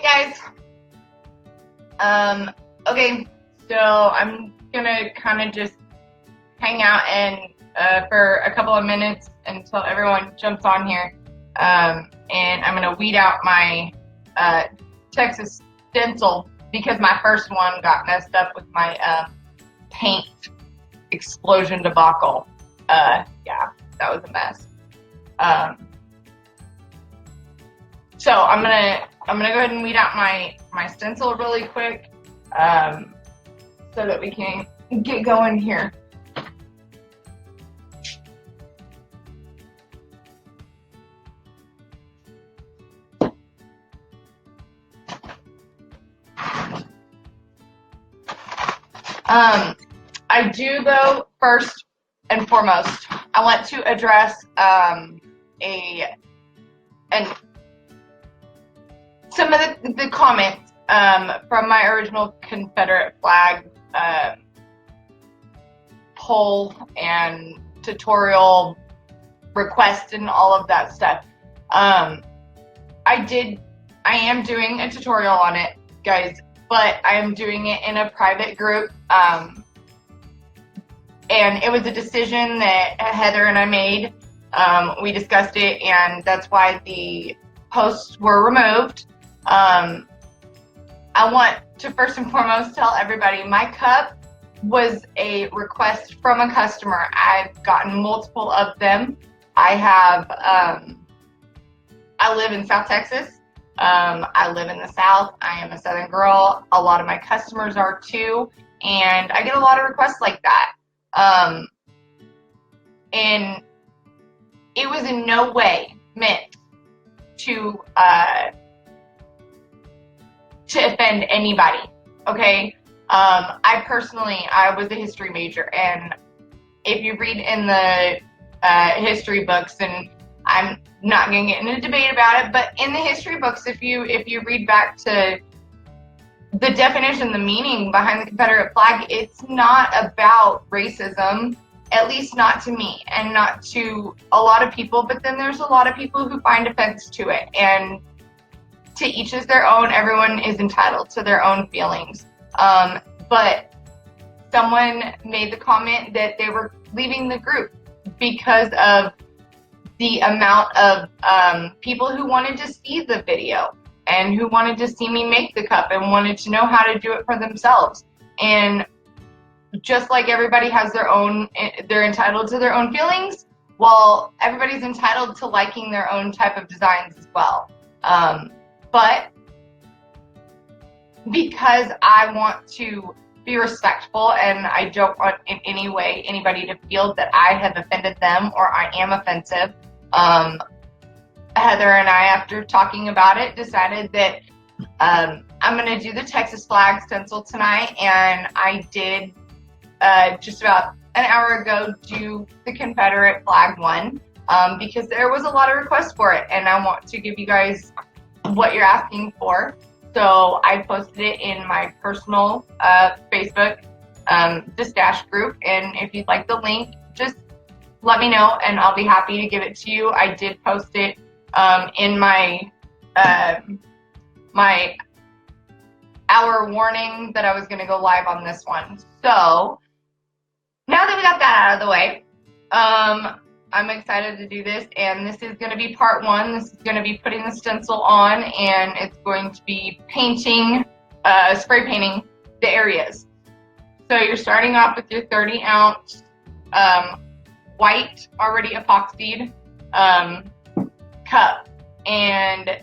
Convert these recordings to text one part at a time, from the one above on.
guys. Okay, so I'm gonna kind of just hang out and for a couple of minutes until everyone jumps on here, and I'm gonna weed out my Texas stencil because my first one got messed up with my paint explosion debacle. Yeah, that was a mess. So I'm gonna go ahead and weed out my stencil really quick, so that we can get going here. I do, though, first and foremost, I want to address some of the comments from my original Confederate flag poll and tutorial request and all of that stuff. I am doing a tutorial on it, guys, but I am doing it in a private group. And it was a decision that Heather and I made. We discussed it, and that's why the posts were removed. I want to first and foremost tell everybody my cup was a request from a customer. I've gotten multiple of them. I live in South Texas. I live in the South. I am a Southern girl. A lot of my customers are too, and I get a lot of requests like that. And it was in no way meant to offend anybody, okay? I was a history major, and if you read in the history books, and I'm not going to get into a debate about it, but in the history books, if you read back to the definition, the meaning behind the Confederate flag, it's not about racism, at least not to me and not to a lot of people, but then there's a lot of people who find offense to it, and to each is their own. Everyone is entitled to their own feelings. But someone made the comment that they were leaving the group because of the amount of people who wanted to see the video and who wanted to see me make the cup and wanted to know how to do it for themselves. And just like everybody has their own, they're entitled to their own feelings, well, everybody's entitled to liking their own type of designs as well. But because I want to be respectful and I don't want in any way anybody to feel that I have offended them or I am offensive, Heather and I, after talking about it, decided that I'm going to do the Texas flag stencil tonight, and I did just about an hour ago do the Confederate flag one because there was a lot of requests for it, and I want to give you guys what you're asking for. So I posted it in my personal Facebook, the Stash group, and if you'd like the link, just let me know and I'll be happy to give it to you. I did post it in my my hour warning that I was going to go live on this one. So now that we got that out of the way, I'm excited to do this, and this is going to be part one. This is going to be putting the stencil on, and it's going to be painting, spray painting the areas. So you're starting off with your 30-ounce white, already epoxied cup, and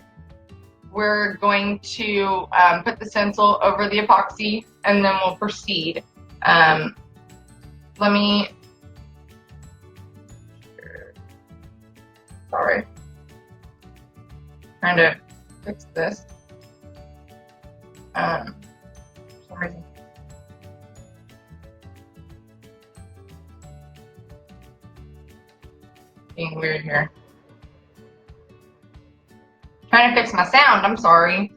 we're going to put the stencil over the epoxy, and then we'll proceed. Sorry. Trying to fix this. For some reason. Being weird here. Trying to fix my sound, I'm sorry.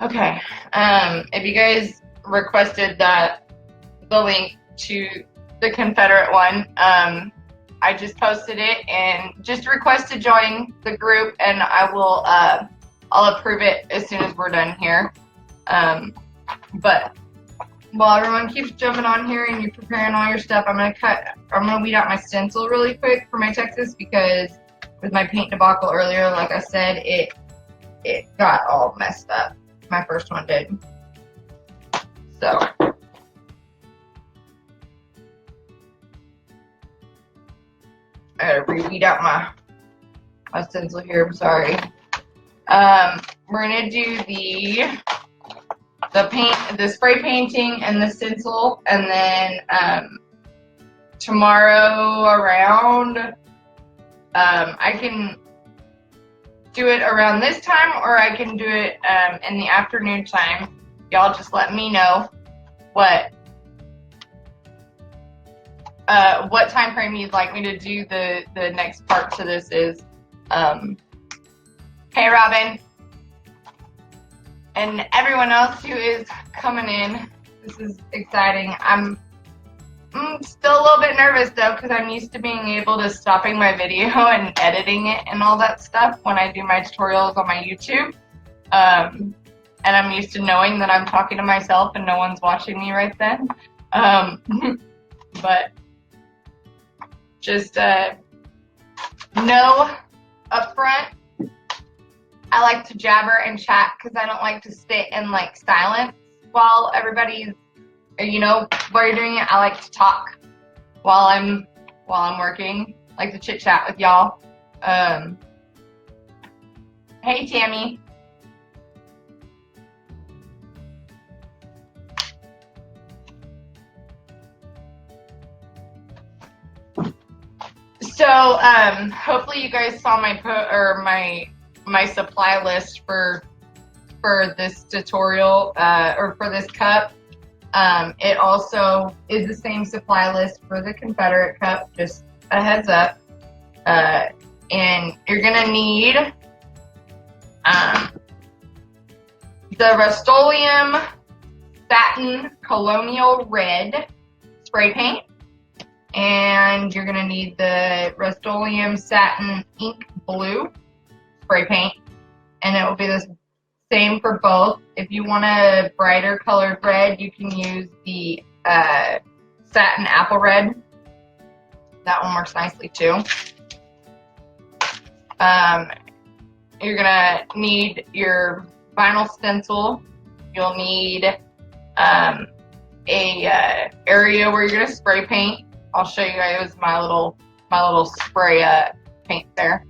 Okay. If you guys requested the link to the Confederate one, I just posted it, and just request to join the group, and I will I'll approve it as soon as we're done here. But while everyone keeps jumping on here and you're preparing all your stuff, I'm gonna weed out my stencil really quick for my Texas, because with my paint debacle earlier, like I said, it got all messed up. My first one did. So I gotta reweed out my stencil here, I'm sorry. We're gonna do the spray painting and the stencil, and then tomorrow around, I can do it around this time, or I can do it in the afternoon time. Y'all just let me know what time frame you'd like me to do the next part to this is. Hey Robin, and everyone else who is coming in, this is exciting. I'm still a little bit nervous though, because I'm used to being able to stopping my video and editing it and all that stuff when I do my tutorials on my YouTube. And I'm used to knowing that I'm talking to myself and no one's watching me right then. But just know up front, I like to jabber and chat because I don't like to sit in like silence while everybody's, you know, while you're doing it. I like to talk while I'm working. I like to chit chat with y'all. Hey Tammy. So hopefully you guys saw my supply list for this tutorial or for this cup. It also is the same supply list for the Confederate cup, just a heads up. And you're gonna need the Rust-Oleum Satin Colonial Red spray paint, and you're gonna need the Rust-Oleum Satin Ink Blue spray paint, and it will be the same for both. If you want a brighter colored red, you can use the Satin Apple Red. That one works nicely too. You're gonna need your vinyl stencil. You'll need a area where you're gonna spray paint. I'll show you guys my little spray paint there.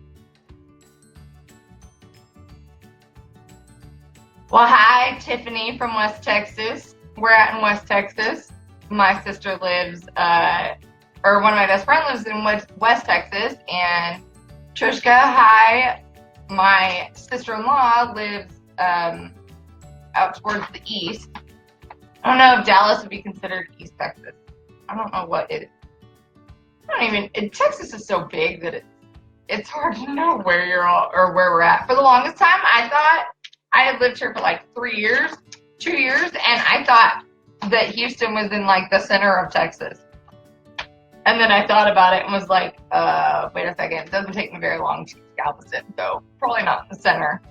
Well, hi, Tiffany from West Texas. We're out in West Texas. My sister lives, or one of my best friends lives in West Texas. And Trishka, hi, my sister-in-law lives out towards the east. I don't know if Dallas would be considered East Texas. I don't know what it is. Texas is so big that it's hard to know where you're all, or where we're at. For the longest time, I thought I had lived here for like 2 years, and I thought that Houston was in like the center of Texas. And then I thought about it and was like, wait a second, it doesn't take me very long to get to Galveston, so probably not in the center.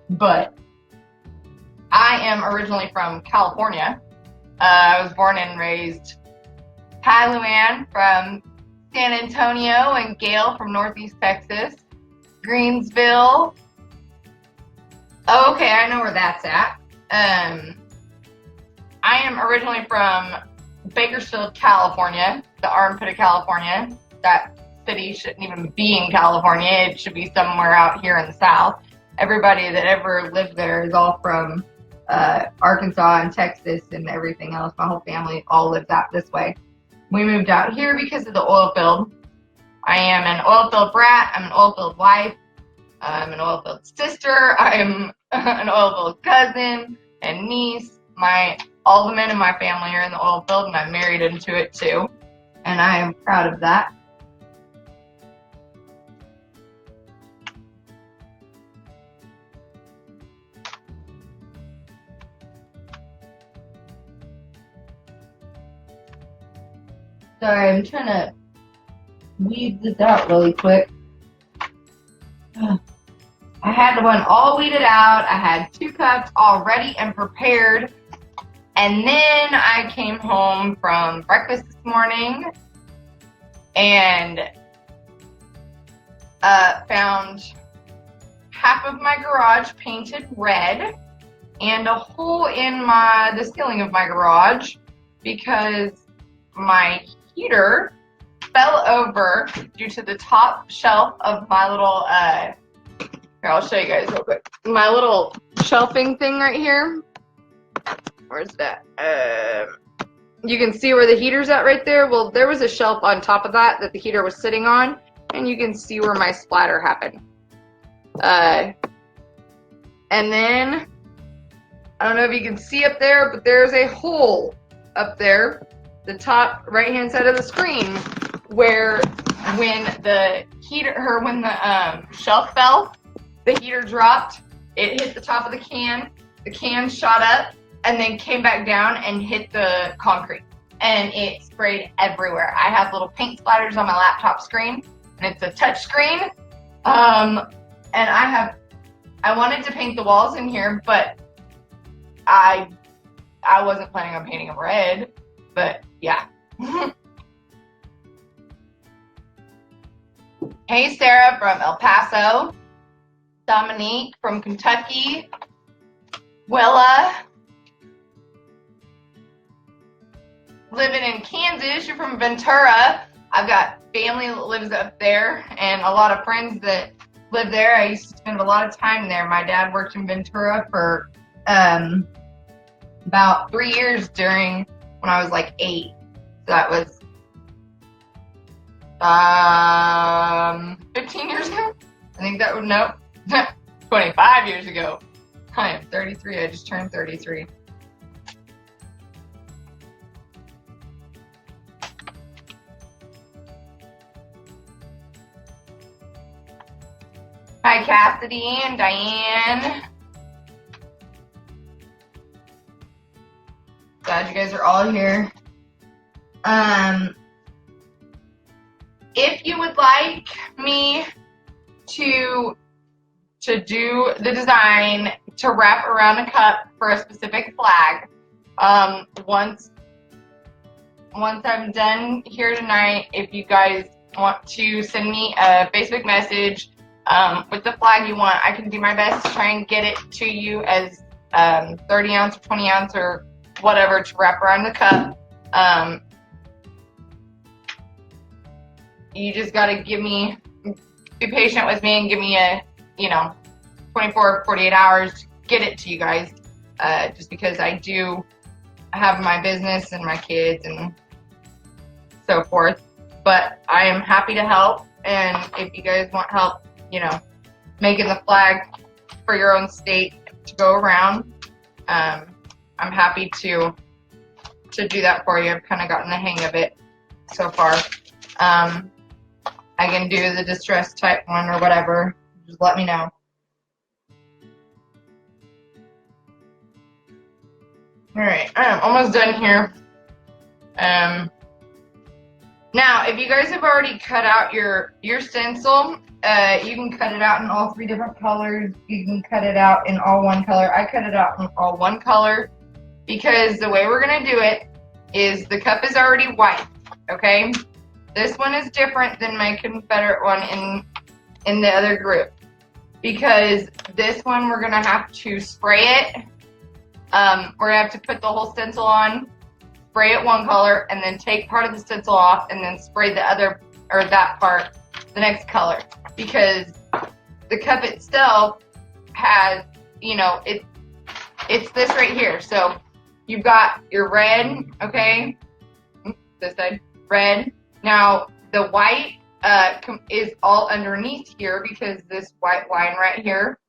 But I am originally from California. I was born and raised. Hi, Luann from San Antonio, and Gail from Northeast Texas. Greensville. Oh, okay, I know where that's at. I am originally from Bakersfield, California, the armpit of California. That city shouldn't even be in California. It should be somewhere out here in the South. Everybody that ever lived there is all from Arkansas and Texas and everything else. My whole family all lives out this way. We moved out here because of the oil field. I am an oil field brat. I'm an oil field wife. I'm an oil field sister. I'm an oil field cousin and niece. All the men in my family are in the oil field, and I'm married into it too. And I am proud of that. Sorry, I'm trying to weed this out really quick. I had the one all weeded out. I had 2 cups all ready and prepared. And then I came home from breakfast this morning and found half of my garage painted red and a hole in the ceiling of my garage because my heater fell over due to the top shelf of my little, here, I'll show you guys real quick. My little shelving thing right here. Where's that? You can see where the heater's at right there. Well, there was a shelf on top of that the heater was sitting on, and you can see where my splatter happened. And then, I don't know if you can see up there, but there's a hole up there, the top right-hand side of the screen, where when the shelf fell, the heater dropped, it hit the top of the can shot up, and then came back down and hit the concrete. And it sprayed everywhere. I have little paint splatters on my laptop screen, and it's a touch screen. And I wanted to paint the walls in here, but I wasn't planning on painting them red, but yeah. Hey, Sarah from El Paso. Dominique from Kentucky. Willa. Living in Kansas. You're from Ventura. I've got family that lives up there and a lot of friends that live there. I used to spend a lot of time there. My dad worked in Ventura for about 3 years when I was like 8. So that was 15 years ago? I think that would, nope, 25 years ago. I am 33, I just turned 33. Hi, Cassidy and Diane. Glad you guys are all here. If you would like me to do the design to wrap around a cup for a specific flag, once I'm done here tonight, if you guys want to send me a Facebook message with the flag you want, I can do my best to try and get it to you as 30 ounce or 20 ounce or whatever to wrap around the cup. You just gotta be patient with me and give me a, 24, 48 hours to get it to you guys, just because I do have my business and my kids and so forth. But I am happy to help, and if you guys want help, making the flag for your own state to go around, I'm happy to do that for you. I've kind of gotten the hang of it so far. I can do the distress type one or whatever. Just let me know. Alright, I'm almost done here. Now, if you guys have already cut out your stencil, you can cut it out in all 3 different colors. You can cut it out in all 1 color. I cut it out in all 1 color because the way we're going to do it is the cup is already white, okay? This one is different than my Confederate one in the other group because this one we're going to have to spray it. We're going to have to put the whole stencil on, spray it 1 color, and then take part of the stencil off and then spray the other, or that part, the next color. Because the cup itself has, it's this right here. So you've got your red, okay, this side, red. Now the white is all underneath here because this white line right here,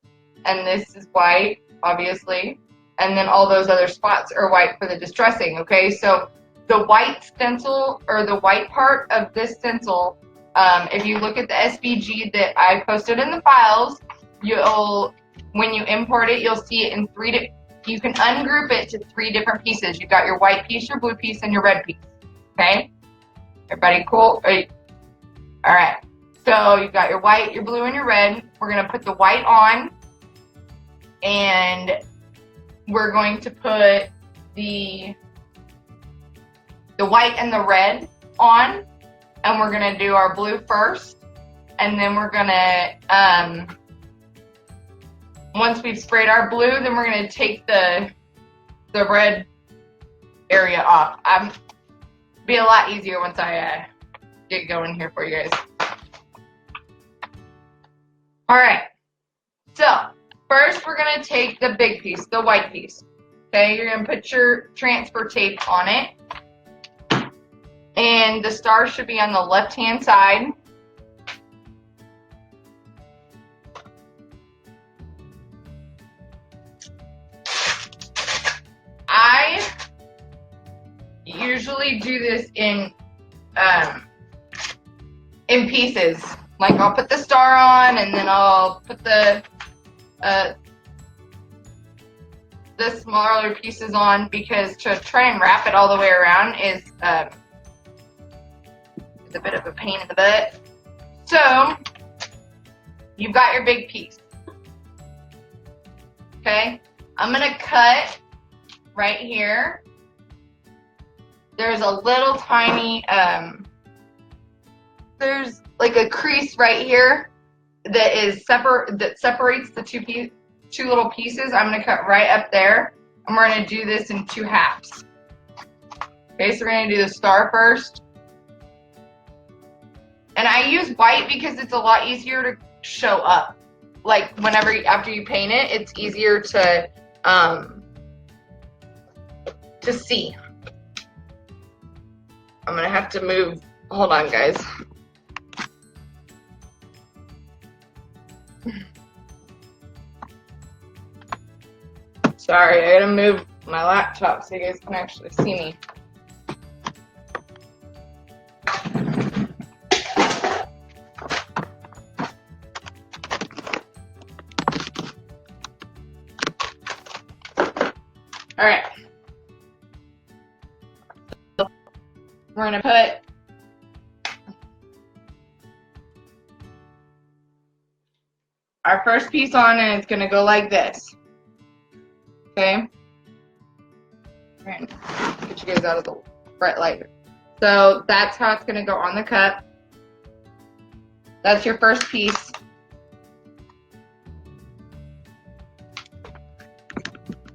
and this is white, obviously. And then all those other spots are white for the distressing, okay? So the white stencil, or the white part of this stencil, if you look at the SVG that I posted in the files, when you import it, you'll see it in you can ungroup it to 3 different pieces. You've got your white piece, your blue piece, and your red piece, okay? Everybody cool? Alright. So you've got your white, your blue, and your red. We're going to put the white on. And we're going to put the white and the red on. And we're going to do our blue first. And then we're going to, once we've sprayed our blue, then we're going to take the red area off. Be a lot easier once I get going here for you guys. Alright, so first we're going to take the big piece, the white piece. Okay, you're going to put your transfer tape on it. And the star should be on the left-hand side. I usually do this in pieces. Like I'll put the star on, and then I'll put the smaller pieces on, because to try and wrap it all the way around is a bit of a pain in the butt. So you've got your big piece. Okay, I'm gonna cut right here. There's a little tiny there's like a crease right here that separates the two little pieces. I'm going to cut right up there, and we're going to do this in 2 halves. Okay, so we're going to do the star first. And I use white because it's a lot easier to show up. Like after you paint it, it's easier to see. I'm going to have to move. Hold on, guys. Sorry, I gotta move my laptop so you guys can actually see me. Alright. We're gonna put our first piece on, and it's gonna go like this. Okay, get you guys out of the bright light. So that's how it's going to go on the cup. That's your first piece.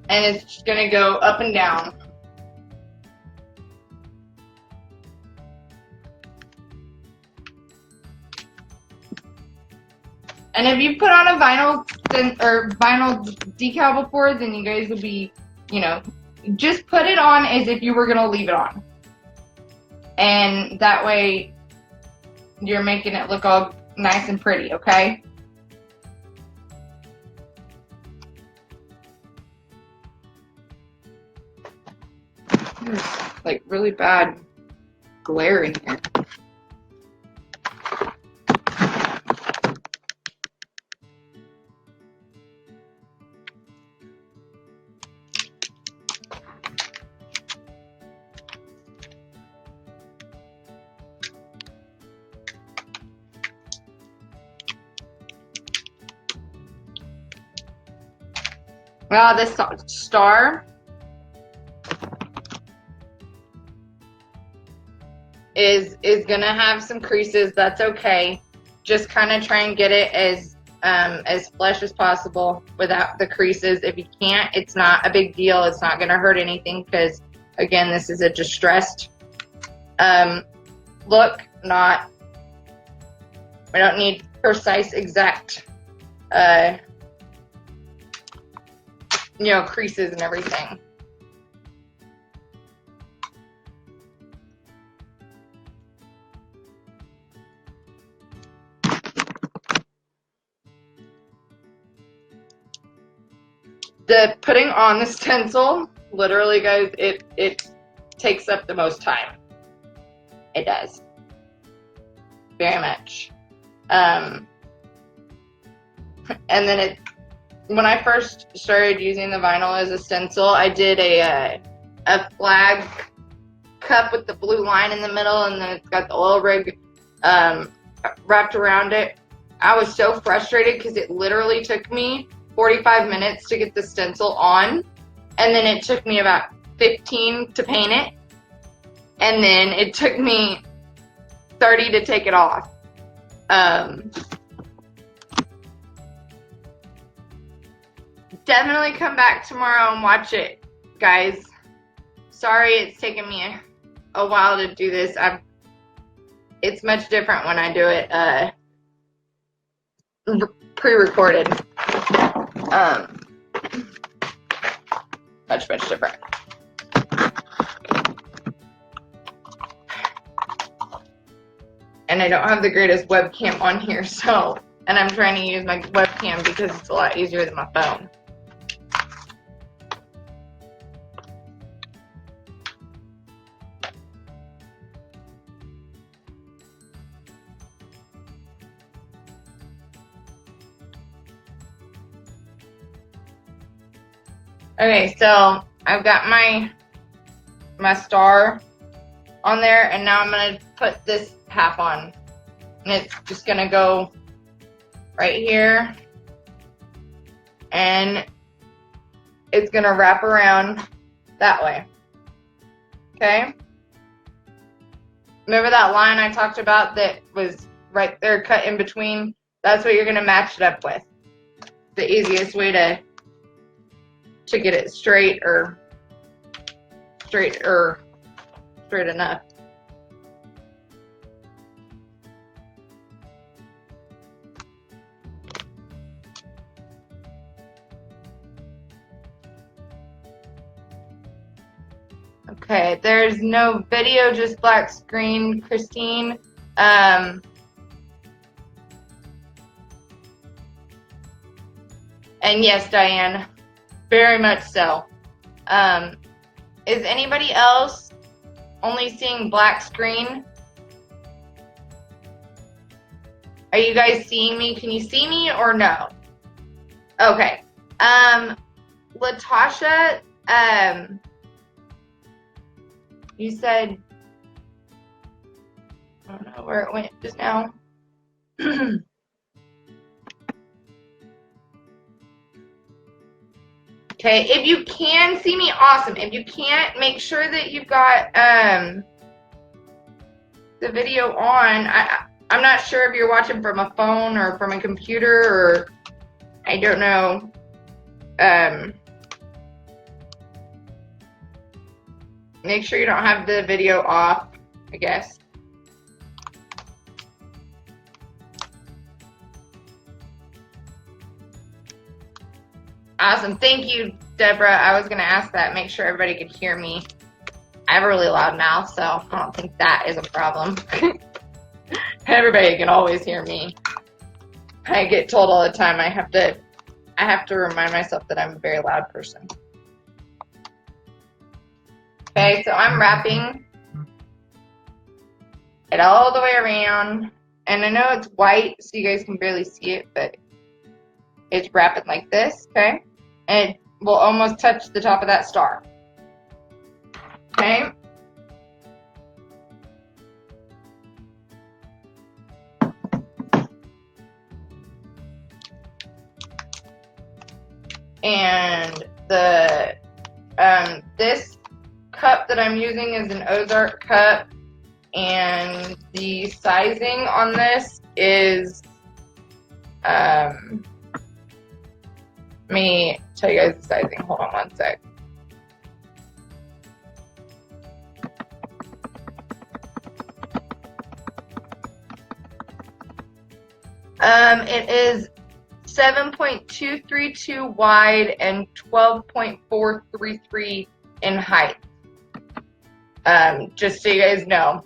And it's going to go up and down. And if you've put on a vinyl decal before, then you guys will be, just put it on as if you were going to leave it on. And that way you're making it look all nice and pretty, okay? There's like really bad glare in here. Well, this star is gonna have some creases. That's okay. Just kind of try and get it as flush as possible without the creases. If you can't, it's not a big deal. It's not gonna hurt anything, because again, this is a distressed look. We don't need precise, exact creases and everything. The putting on the stencil, literally, guys, it takes up the most time. It does. Very much. And then when I first started using the vinyl as a stencil, I did a flag cup with the blue line in the middle, and then it's got the oil rig wrapped around it. I was so frustrated because it literally took me 45 minutes to get the stencil on, and then it took me about 15 to paint it, and then it took me 30 to take it off. Definitely come back tomorrow and watch it, guys. Sorry it's taken me a while to do this. It's much different when I do it pre-recorded. Much different. And I don't have the greatest webcam on here, so, and I'm trying to use my webcam because it's a lot easier than my phone. Okay, so I've got my star on there, and now I'm going to put this half on. And it's just going to go right here, and it's going to wrap around that way. Okay? Remember that line I talked about that was right there cut in between? That's what you're going to match it up with. The easiest way to get it straight enough. Okay, there's no video, just black screen, Christine. And yes, Diane, very much so. Is anybody else only seeing black screen? Are you guys seeing me? Can you see me or no? Okay. Latasha, you said, I don't know where it went just now. Okay, if you can see me, awesome. If you can't, make sure that you've got the video on. I'm not sure if you're watching from a phone or from a computer, or I don't know. Make sure you don't have the video off, I guess. Awesome. Thank you, Deborah. I was going to ask that. Make sure everybody could hear me. I have a really loud mouth, so I don't think that is a problem. Everybody can always hear me. I get told all the time I have to remind myself that I'm a very loud person. Okay, so I'm wrapping it all the way around. And I know it's white, so you guys can barely see it, but it's wrapping like this, okay? And it will almost touch the top of that star. Okay? And the this cup that I'm using is an Ozark cup, and the sizing on this is let me tell you guys the sizing. Hold on one sec. It is 7.232 wide and 12.433 in height. Just so you guys know.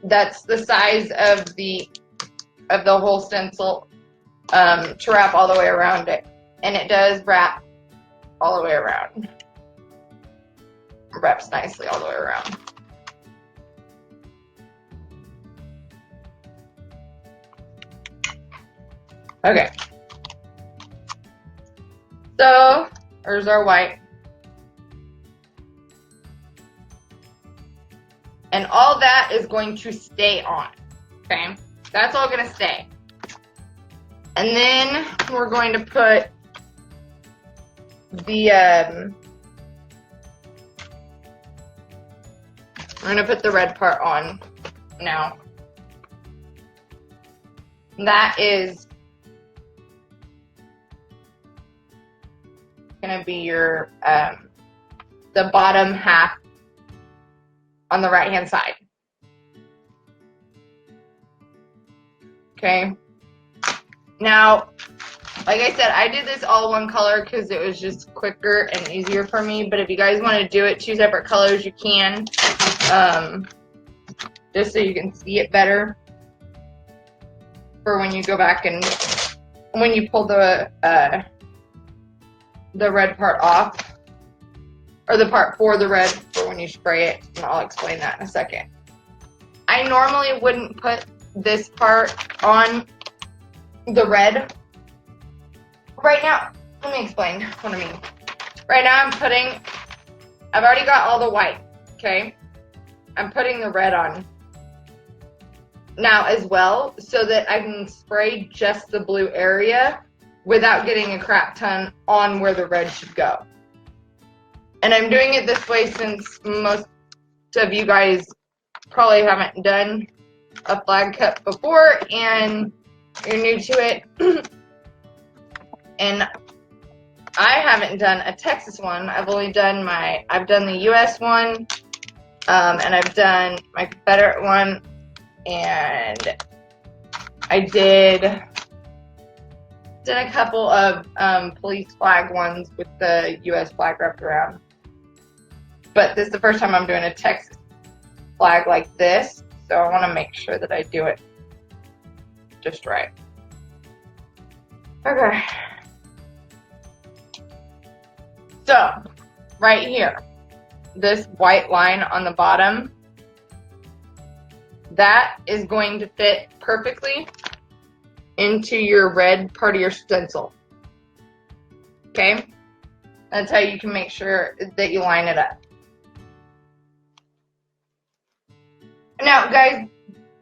That's the size of the whole stencil to wrap all the way around it. And it does wrap all the way around. It wraps nicely all the way around. Okay. So, there's our white. And all that is going to stay on, okay? That's all gonna stay. And then we're going to put the, we're gonna put the red part on now. That is gonna be your, the bottom half on the right hand side. Okay. Now, like I said, I did this all one color because it was just quicker and easier for me. But if you guys want to do it two separate colors, you can. Just so you can see it better for when you go back and when you pull the red part off, or the part for the red for when you spray it, and I'll explain that in a second. I normally wouldn't put this part on the red. Right now, let me explain what I mean. Right now I've already got all the white, okay? I'm putting the red on now as well so that I can spray just the blue area without getting a crap ton on where the red should go. And I'm doing it this way since most of you guys probably haven't done a flag cut before and you're new to it. And I haven't done a Texas one. I've only done I've done the US one, and I've done my Confederate one, and I did a couple of police flag ones with the US flag wrapped around. But this is the first time I'm doing a Texas flag like this, so I want to make sure that I do it just right. Okay. So, right here, this white line on the bottom, that is going to fit perfectly into your red part of your stencil. Okay? That's how you can make sure that you line it up. Now, guys,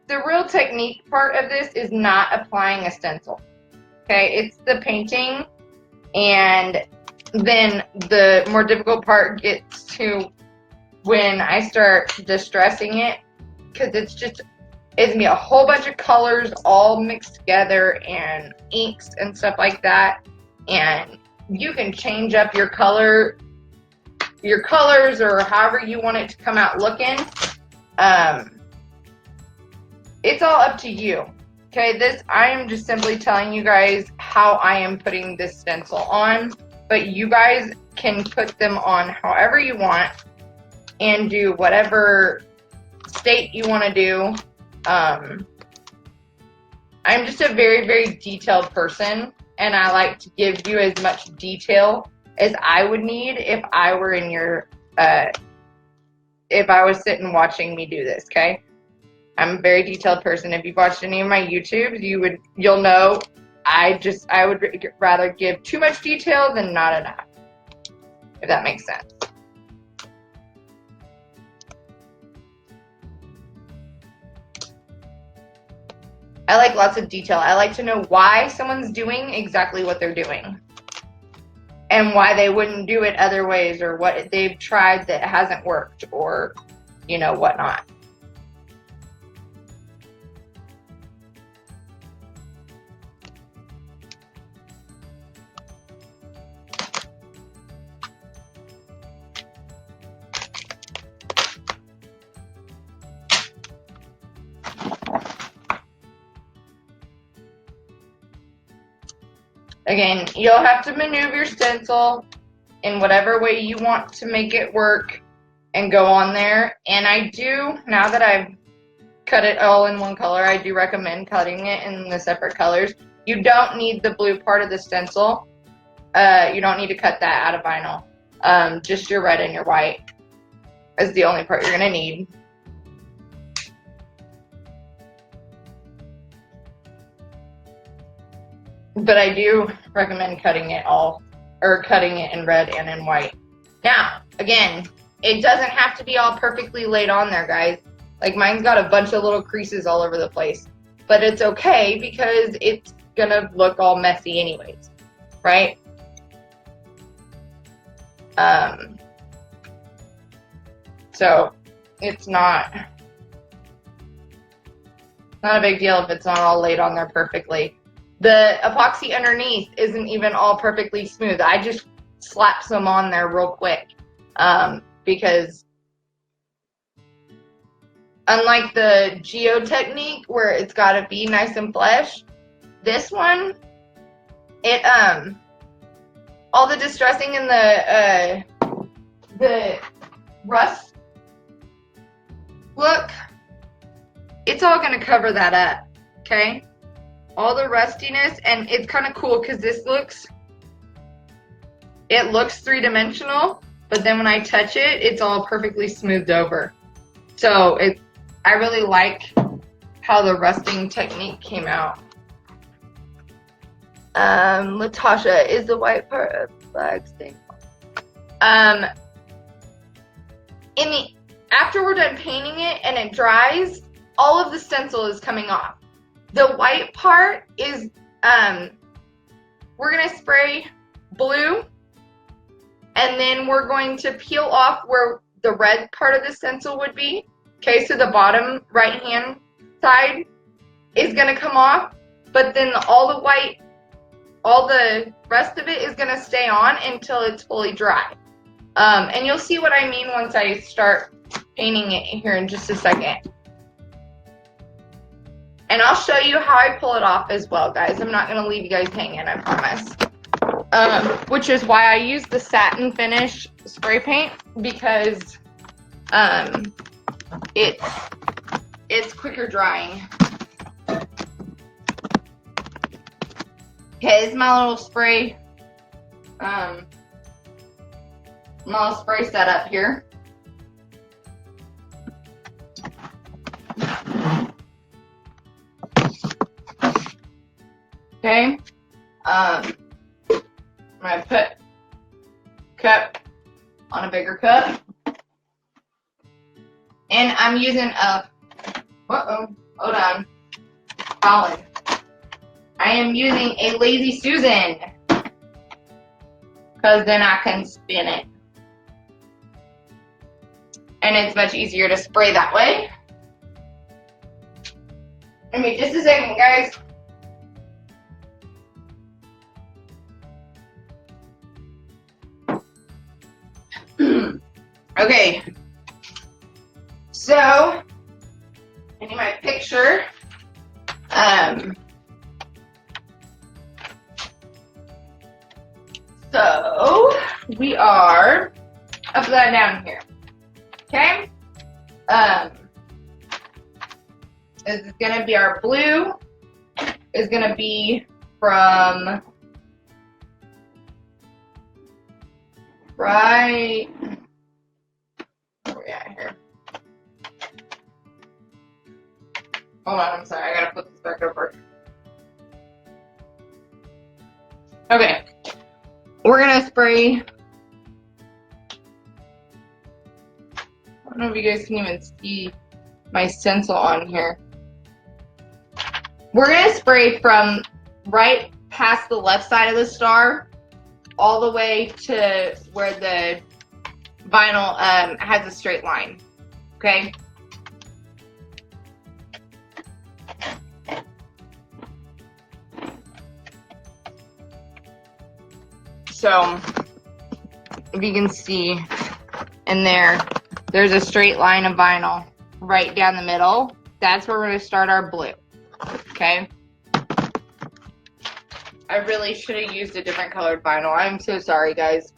the real technique part of this is not applying a stencil. Okay? It's the painting, and then the more difficult part gets to when I start distressing it, because it's gonna be a whole bunch of colors all mixed together and inks and stuff like that, and you can change up your colors or however you want it to come out looking. It's all up to you. Okay, I am just simply telling you guys how I am putting this stencil on, but you guys can put them on however you want and do whatever state you want to do. I'm just a very, very detailed person, and I like to give you as much detail as I would need if I were in your, if I was sitting watching me do this, okay? I'm a very detailed person. If you've watched any of my YouTubes, you'll know I would rather give too much detail than not enough, if that makes sense. I like lots of detail. I like to know why someone's doing exactly what they're doing and why they wouldn't do it other ways, or what they've tried that hasn't worked, or, you know, whatnot. Again, you'll have to maneuver your stencil in whatever way you want to make it work and go on there. And I do, now that I've cut it all in one color, I do recommend cutting it in the separate colors. You don't need the blue part of the stencil. You don't need to cut that out of vinyl. Just your red and your white is the only part you're going to need. But I do recommend cutting it all, or cutting it in red and in white. Now, again, it doesn't have to be all perfectly laid on there, guys. Like mine's got a bunch of little creases all over the place. But it's okay because it's gonna look all messy anyways, right? So it's not a big deal if it's not all laid on there perfectly. The epoxy underneath isn't even all perfectly smooth. I just slap some on there real quick because unlike the geo technique where it's got to be nice and flesh, this one, it all the distressing and the rust look, it's all gonna cover that up, okay? All the rustiness, and it's kind of cool because this looks three-dimensional, but then when I touch it, it's all perfectly smoothed over. So I really like how the rusting technique came out. Latasha, is the white part of flag stain? After we're done painting it and it dries, all of the stencil is coming off. The white part is, we're gonna spray blue, and then we're going to peel off where the red part of the stencil would be. Okay, so the bottom right-hand side is gonna come off, but then all the white, all the rest of it is gonna stay on until it's fully dry. And you'll see what I mean once I start painting it here in just a second. And I'll show you how I pull it off as well, guys. I'm not going to leave you guys hanging, I promise. Which is why I use the satin finish spray paint, because it's quicker drying. Okay, this is my little spray. My little spray setup here. Okay, I'm gonna put cup on a bigger cup, and I'm using hold on, Colin. I am using a Lazy Susan, because then I can spin it, and it's much easier to spray that way. Give me just a second, guys. Okay, so I need my picture. So we are upside down here. Okay. This is gonna be our blue. Is gonna be from right. Where are we at here? Hold on, I'm sorry, I gotta flip this back over. Okay, we're gonna spray. I don't know if you guys can even see my stencil on here. We're gonna spray from right past the left side of the star all the way to where the vinyl has a straight line, okay? So, if you can see in there, there's a straight line of vinyl right down the middle. That's where we're going to start our blue, okay? I really should have used a different colored vinyl. I'm so sorry, guys.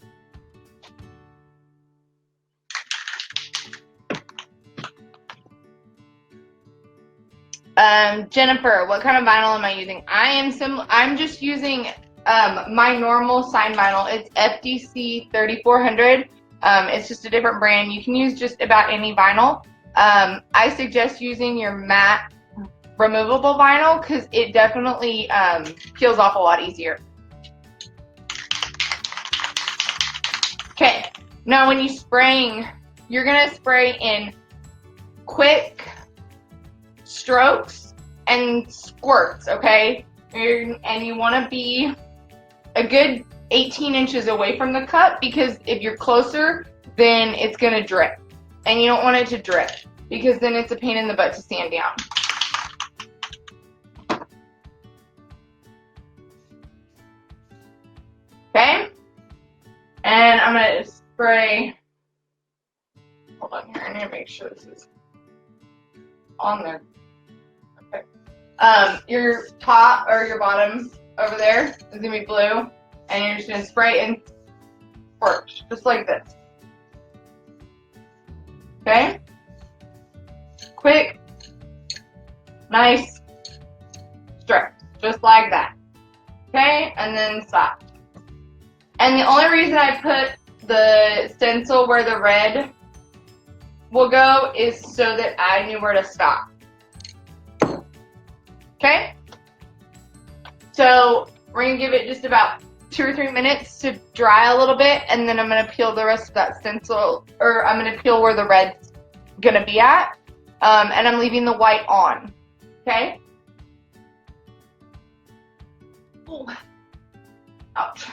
Jennifer, what kind of vinyl am I using? I'm just using my normal sign vinyl. It's FDC 3400. It's just a different brand. You can use just about any vinyl. I suggest using your matte removable vinyl because it definitely peels off a lot easier. Okay, now when you're spraying, you're gonna spray in quick strokes and squirts, okay? And you want to be a good 18 inches away from the cup, because if you're closer, then it's going to drip. And you don't want it to drip, because then it's a pain in the butt to sand down. Okay? And I'm going to spray. Hold on here, I need to make sure this is on there. Okay. Your top or your bottom over there is going to be blue, and you're just going to spray and squirt, just like this. Okay? Quick, nice strokes, just like that. Okay? And then stop. And the only reason I put the stencil where the red will go is so that I knew where to stop. Okay? So we're going to give it just about 2 or 3 minutes to dry a little bit, and then I'm going to peel the rest of that stencil, or I'm going to peel where the red's going to be at, and I'm leaving the white on. Okay? Ooh. Ouch.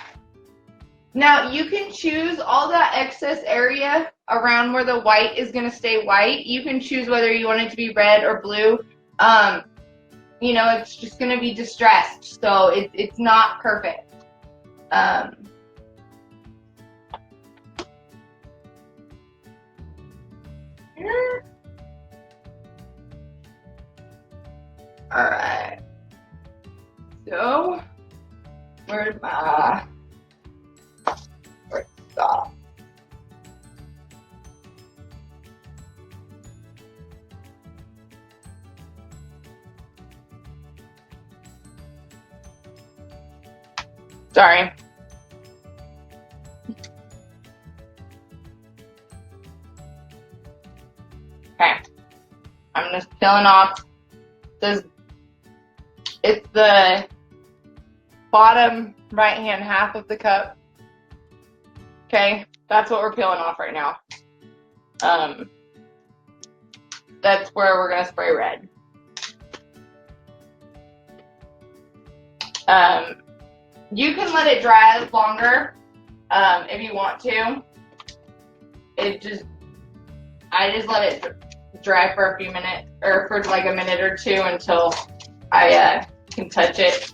Now, you can choose all that excess area around where the white is going to stay white. You can choose whether you want it to be red or blue. You know, it's just going to be distressed, so it's not perfect. Alright. So, where's my... Stop. Sorry. Okay. I'm just peeling off this. It's the bottom right hand half of the cup. Okay, that's what we're peeling off right now. That's where we're gonna spray red. You can let it dry longer if you want to. I just let it dry for a few minutes, or for like a minute or two, until I can touch it.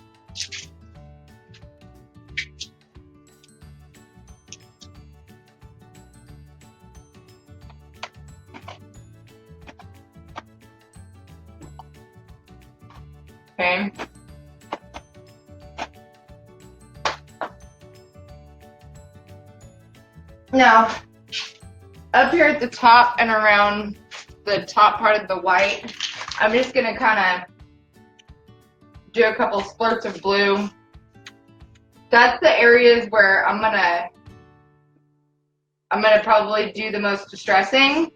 Okay. Now, up here at the top and around the top part of the white, I'm just going to kind of do a couple splurts of blue. That's the areas where I'm gonna probably do the most distressing.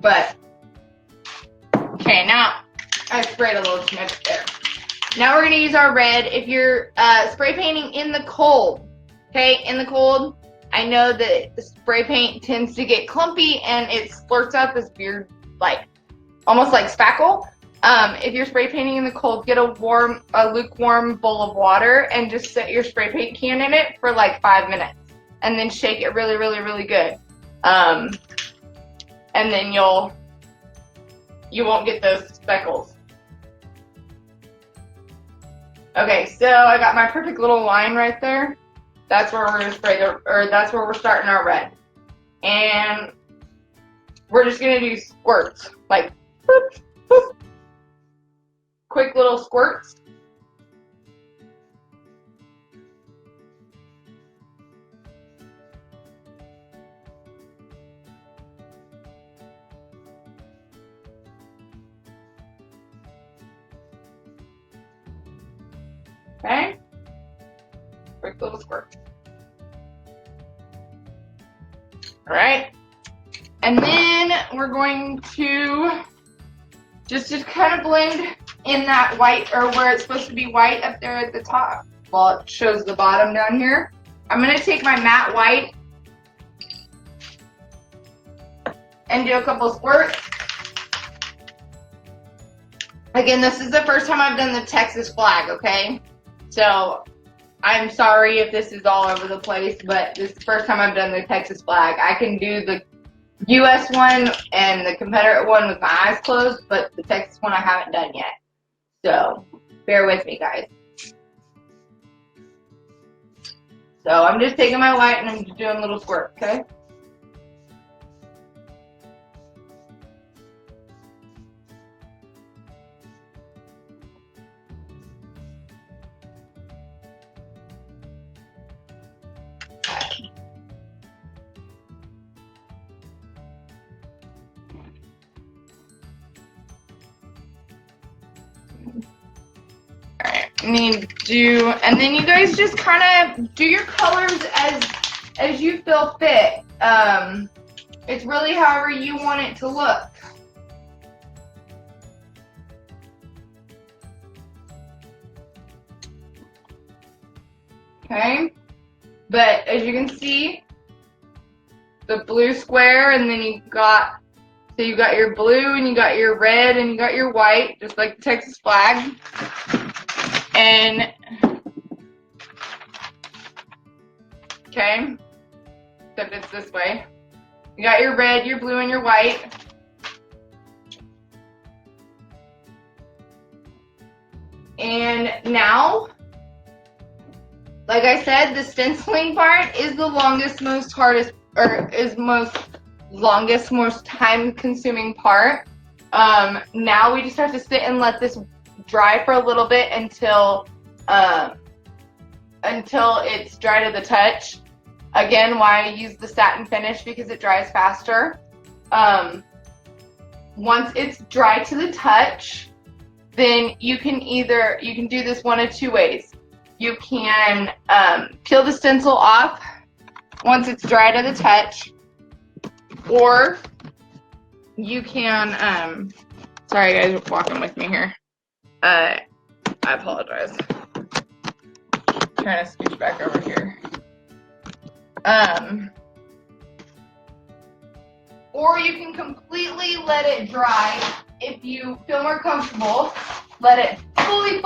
But okay, now I sprayed a little too much there. Now we're gonna use our red. If you're spray painting in the cold, okay, in the cold, I know that the spray paint tends to get clumpy and it splurts up this weird, like, almost like spackle. If you're spray painting in the cold, get a lukewarm bowl of water and just set your spray paint can in it for like 5 minutes, and then shake it really, really, really good. And then you won't get those speckles. Okay, so I got my perfect little line right there. That's where we're gonna spray that's where we're starting our red. And we're just gonna do squirts, like boop, boop. Quick little squirts. Okay? Quick little squirt. Alright. And then we're going to just kind of blend in that white, or where it's supposed to be white up there at the top. well, it shows the bottom down here. I'm going to take my matte white and do a couple squirts. Again, this is the first time I've done the Texas flag, okay? So I'm sorry if this is all over the place, but this is the first time I've done the Texas flag. I can do the US one and the Confederate one with my eyes closed, but the Texas one I haven't done yet. So bear with me, guys. So I'm just taking my white and I'm just doing a little squirt, okay? Need to do, and then you guys just kind of do your colors as you feel fit. It's really however you want it to look. Okay, but as you can see, the blue square, and then you got your blue and you got your red and you got your white, just like the Texas flag. And, okay, except it's this way. You got your red, your blue, and your white. And now, like I said, the stenciling part is the longest, most time-consuming part. Now we just have to sit and let this dry for a little bit until it's dry to the touch. Again, why I use the satin finish, because it dries faster. Once it's dry to the touch, then you can do this one of two ways. You can peel the stencil off once it's dry to the touch, or you can sorry guys, walking with me here. I apologize. Trying to scooch back over here. Or you can completely let it dry. If you feel more comfortable, let it fully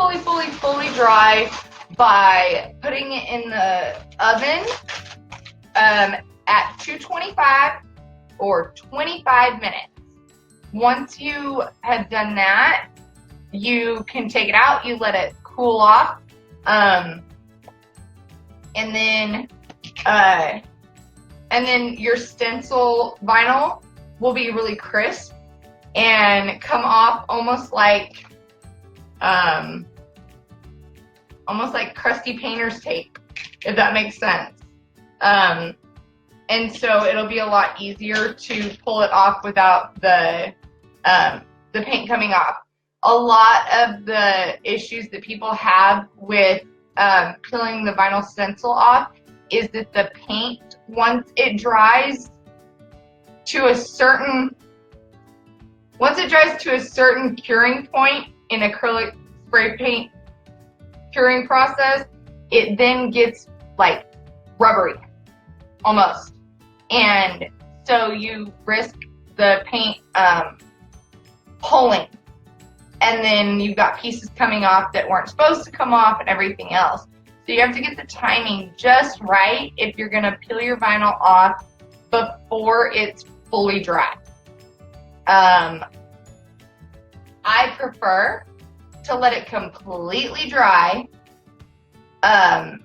dry by putting it in the oven at 225 or 25 minutes. Once you have done that, you can take it out, you let it cool off, and then your stencil vinyl will be really crisp and come off almost like crusty painter's tape, if that makes sense. And so it'll be a lot easier to pull it off without the paint coming off. A lot of the issues that people have with peeling the vinyl stencil off is that the paint, once it dries to a certain curing point in acrylic spray paint curing process, it then gets like rubbery almost, and so you risk the paint pulling, and then you've got pieces coming off that weren't supposed to come off and everything else. So you have to get the timing just right if you're going to peel your vinyl off before it's fully dry. I prefer to let it completely dry. I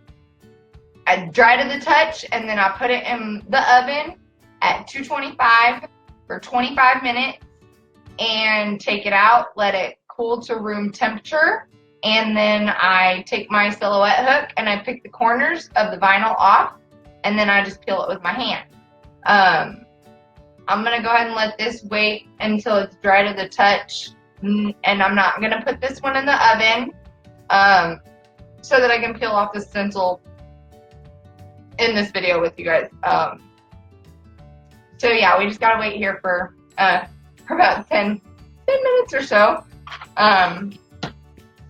dry to the touch, and then I put it in the oven at 225 for 25 minutes and take it out, let it cool to room temperature, and then I take my silhouette hook and I pick the corners of the vinyl off, and then I just peel it with my hand. I'm going to go ahead and let this wait until it's dry to the touch, and I'm not going to put this one in the oven so that I can peel off the stencil in this video with you guys. So yeah, we just got to wait here for about 10 minutes or so. So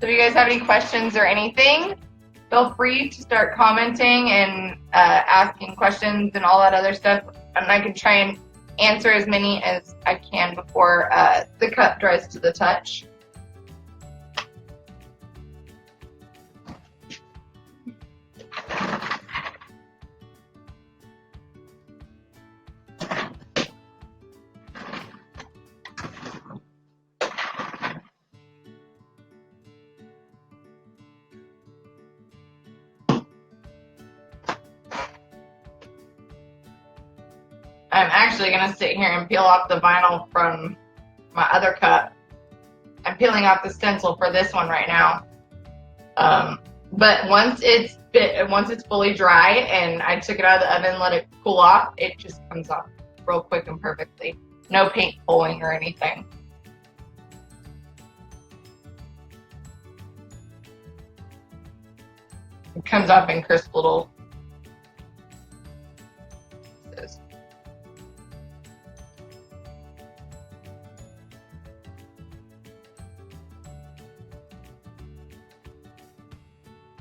if you guys have any questions or anything, feel free to start commenting and asking questions and all that other stuff, and I can try and answer as many as I can before the cup dries to the touch. I'm actually going to sit here and peel off the vinyl from my other cup. I'm peeling off the stencil for this one right now. But once it's fully dry and I took it out of the oven, let it cool off, it just comes off real quick and perfectly. No paint pulling or anything. It comes off in crisp little pieces.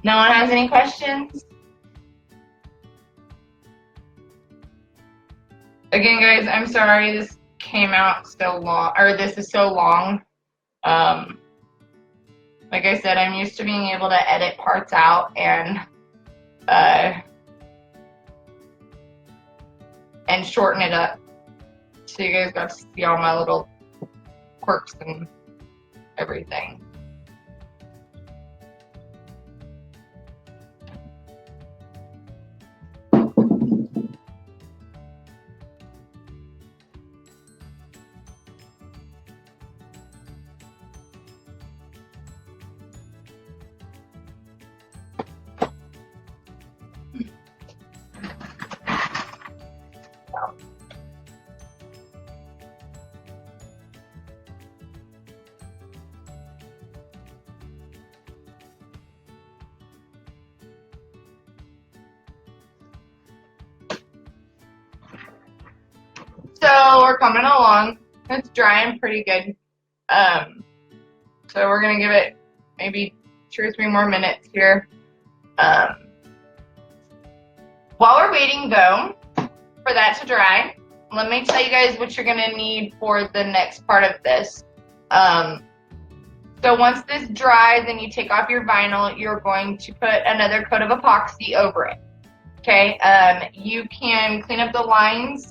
No one has any questions? Again, guys, I'm sorry this came out so long, or this is so long. Like I said, I'm used to being able to edit parts out and shorten it up, so you guys got to see all my little quirks and everything. So we're coming along. It's drying pretty good. So we're gonna give it maybe 2 or 3 more minutes here. While we're waiting though for that to dry, let me tell you guys what you're gonna need for the next part of this. So once this dries and you take off your vinyl, you're going to put another coat of epoxy over it. Okay, you can clean up the lines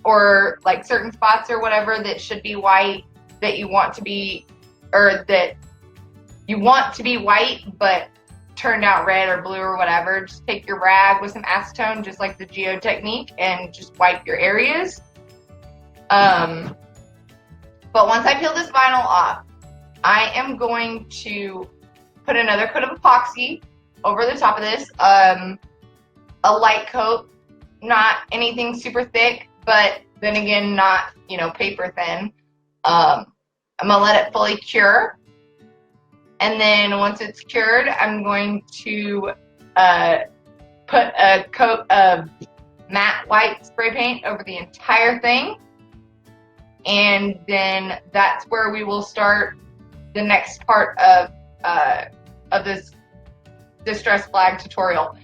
or like certain spots or whatever that should be white that you want to be, or that you want to be white but turned out red or blue or whatever. Just take your rag with some acetone, just like the Geo technique, and just wipe your areas. But once I peel this vinyl off, I am going to put another coat of epoxy over the top of this, a light coat, not anything super thick, but then again, not, you know, paper thin. I'm gonna let it fully cure, and then once it's cured, I'm going to put a coat of matte white spray paint over the entire thing, and then that's where we will start the next part of this distress flag tutorial.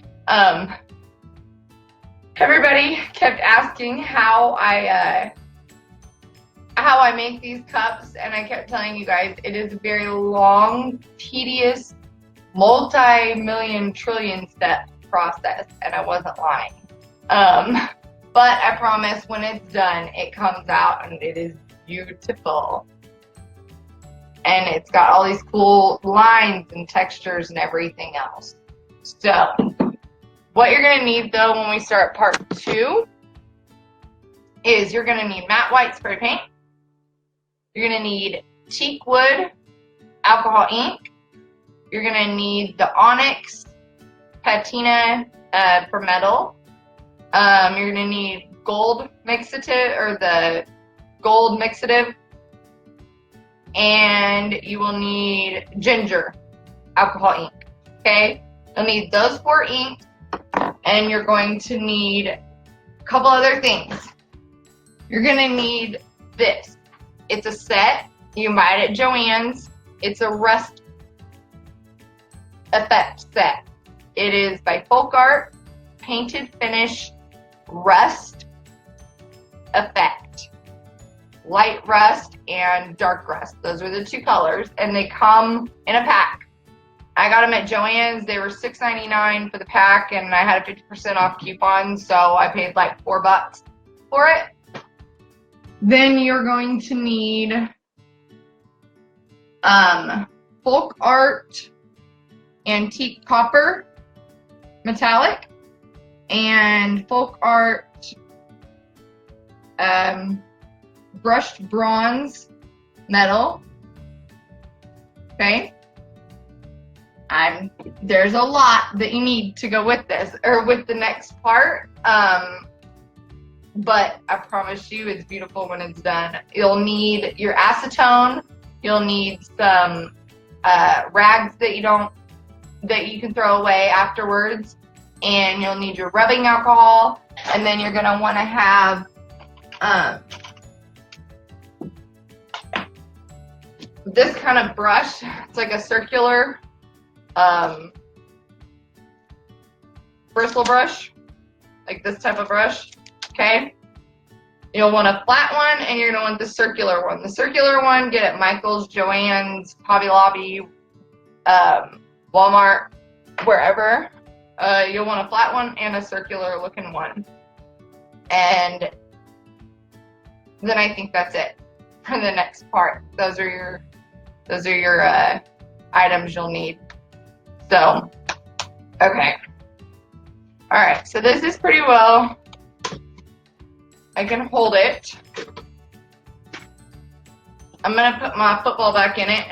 Everybody kept asking how I make these cups, and I kept telling you guys it is a very long, tedious, multi-million, trillion step process, and I wasn't lying. But I promise when it's done, it comes out and it is beautiful. And it's got all these cool lines and textures and everything else. So what you're going to need though when we start part 2 is you're going to need matte white spray paint. You're going to need teak wood alcohol ink. You're going to need the onyx patina for metal. You're going to need gold mixative, or the gold mixative. And you will need ginger alcohol ink. Okay? You'll need those 4 inks. And you're going to need a couple other things. You're going to need this. It's a set. You can buy it at Joann's. It's a rust effect set. It is by Folk Art, Painted Finish Rust Effect. Light rust and dark rust. Those are the two colors, and they come in a pack. I got them at Joann's. They were $6.99 for the pack, and I had a 50% off coupon, so I paid like $4 for it. Then you're going to need Folk Art Antique Copper Metallic and Folk Art Brushed Bronze Metal. Okay. There's a lot that you need to go with this, or with the next part. But I promise you it's beautiful when it's done. You'll need your acetone. You'll need some rags that you can throw away afterwards. And you'll need your rubbing alcohol. And then you're gonna wanna have this kind of brush. It's like a circular bristle brush, like this type of brush. Okay, you'll want a flat one, and you're gonna want the circular one. The circular one, get at Michael's, Joann's, Hobby Lobby, Walmart, wherever. You'll want a flat one and a circular looking one, and then I think that's it for the next part. Those are your items you'll need. So, okay. All right, so this is pretty well. I can hold it. I'm gonna put my football back in it.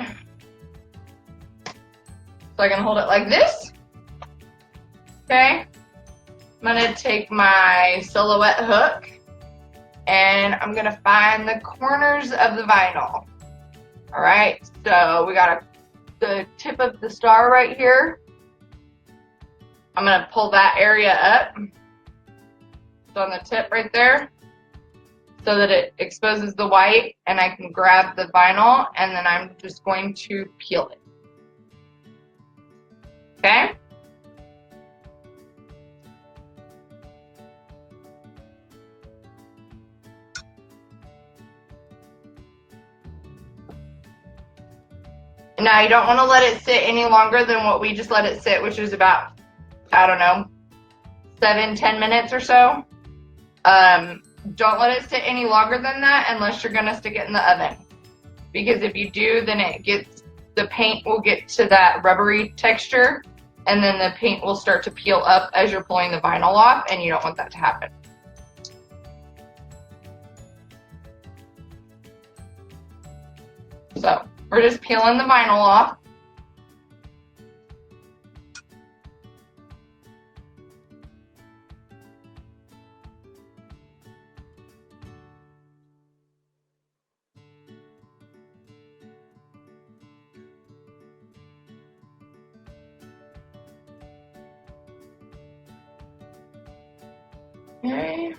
So I can hold it like this. Okay. I'm gonna take my silhouette hook and I'm gonna find the corners of the vinyl. All right, so we got the tip of the star right here. I'm gonna pull that area up. It's on the tip right there, so that it exposes the white, and I can grab the vinyl, and then I'm just going to peel it. Okay? Now, you don't want to let it sit any longer than what we just let it sit, which is about, I don't know, 7-10 minutes or so. Don't let it sit any longer than that unless you're going to stick it in the oven. Because if you do, then the paint will get to that rubbery texture, and then the paint will start to peel up as you're pulling the vinyl off, and you don't want that to happen. So, we're just peeling the vinyl off. Okay.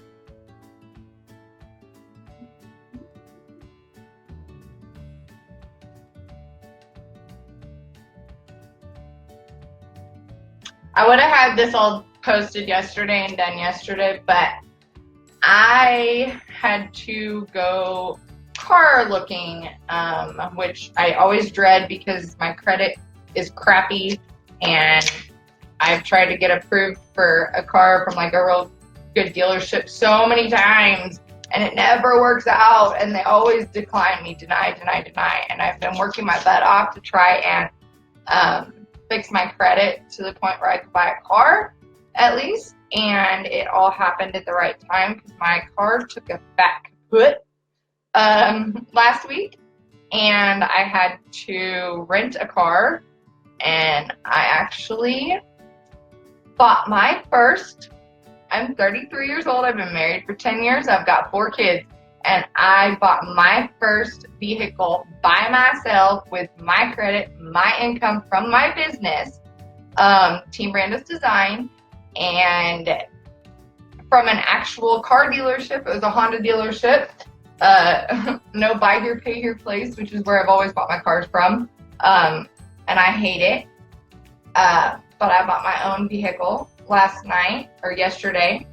I would have had this all posted yesterday and done yesterday, but I had to go car looking, which I always dread because my credit is crappy, and I've tried to get approved for a car from like a real good dealership so many times, and it never works out, and they always decline me, deny, and I've been working my butt off to try and fix my credit to the point where I could buy a car, at least, and it all happened at the right time because my car took a fat kaput last week, and I had to rent a car, and I actually bought my first. I'm 33 years old. I've been married for 10 years. I've got 4 kids. And I bought my first vehicle by myself with my credit, my income from my business, Teambrandos Design, and from an actual car dealership. It was a Honda dealership. No buy here, pay here place, which is where I've always bought my cars from. And I hate it. but I bought my own vehicle last night, or yesterday.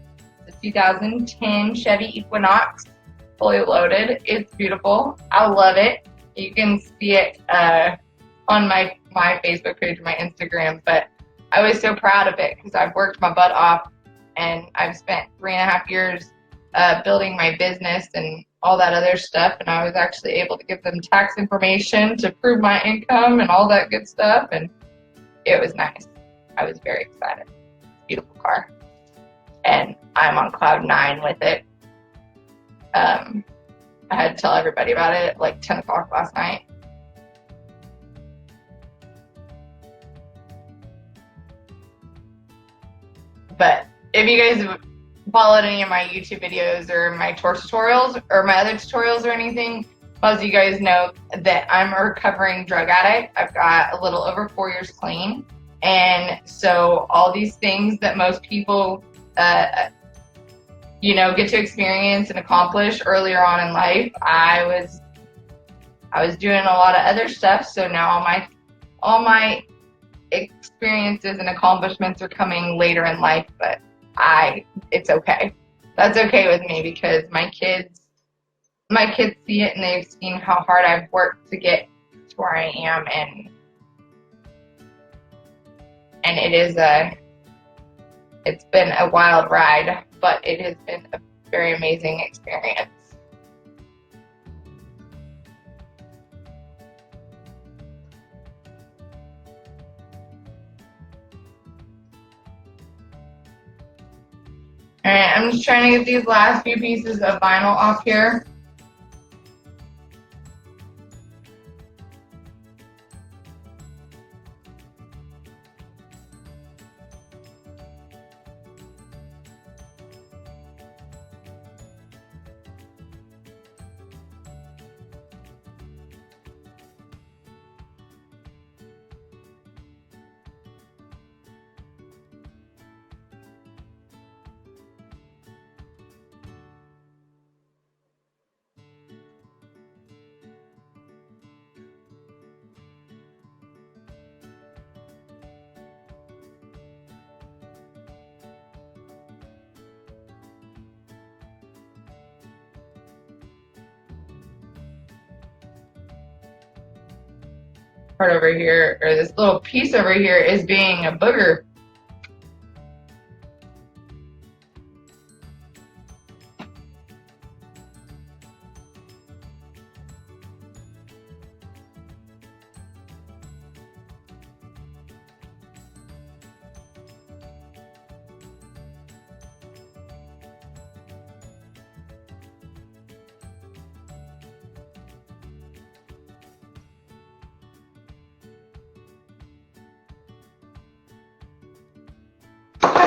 It's a 2010 Chevy Equinox, fully loaded. It's beautiful. I love it. You can see it on my Facebook page, my Instagram, but I was so proud of it because I've worked my butt off and I've spent 3.5 years building my business and all that other stuff, and I was actually able to give them tax information to prove my income and all that good stuff, and it was nice. I was very excited. Beautiful car. And I'm on cloud 9 with it. I had to tell everybody about it at like 10 o'clock last night. But if you guys have followed any of my YouTube videos or my tour tutorials or my other tutorials or anything, most of you guys know that I'm a recovering drug addict. I've got a little over 4 years clean. And so all these things that most people, get to experience and accomplish earlier on in life, I was doing a lot of other stuff. So now all my experiences and accomplishments are coming later in life, but it's okay. That's okay with me because my kids see it and they've seen how hard I've worked to get to where I am, and it's been a wild ride, but it has been a very amazing experience. Alright, I'm just trying to get these last few pieces of vinyl off here. Part over here, or this little piece over here, is being a booger.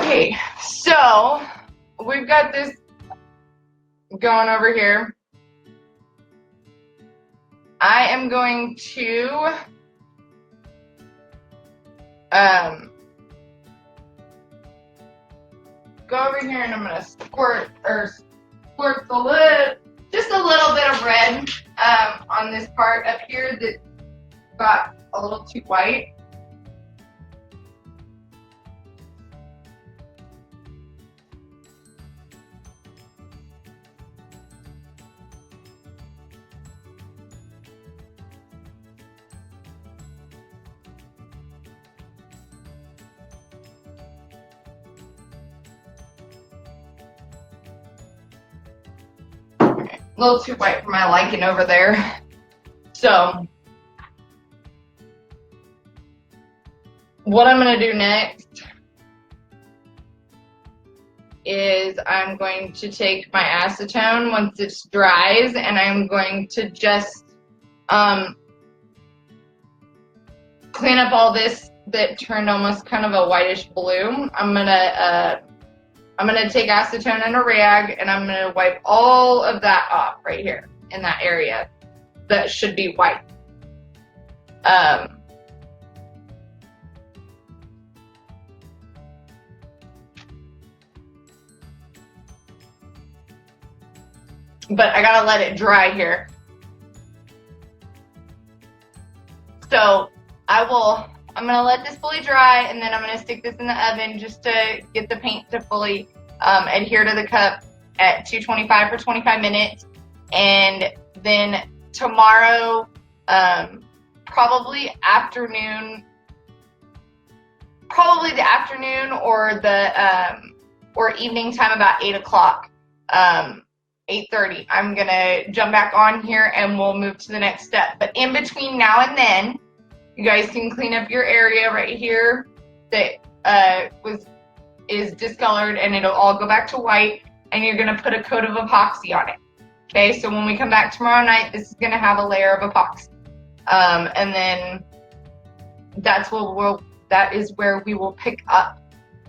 Okay, so we've got this going over here. I am going to go over here and I'm going to squirt just a little bit of red on this part up here that got a little too white. A little too white for my liking over there. So what I'm going to do next is I'm going to take my acetone once it dries, and I'm going to just clean up all this that turned almost kind of a whitish blue. I'm gonna take acetone in a rag and I'm gonna wipe all of that off right here in that area that should be white. But I gotta let it dry here. So I will I'm gonna let this fully dry, and then I'm gonna stick this in the oven just to get the paint to fully adhere to the cup at 225 for 25 minutes. And then tomorrow, probably the afternoon or evening time, about 8 o'clock, 8:30, I'm gonna jump back on here and we'll move to the next step. But in between now and then, you guys can clean up your area right here that is discolored, and it'll all go back to white, and you're gonna put a coat of epoxy on it. Okay, so when we come back tomorrow night, this is gonna have a layer of epoxy. And then that is where we will pick up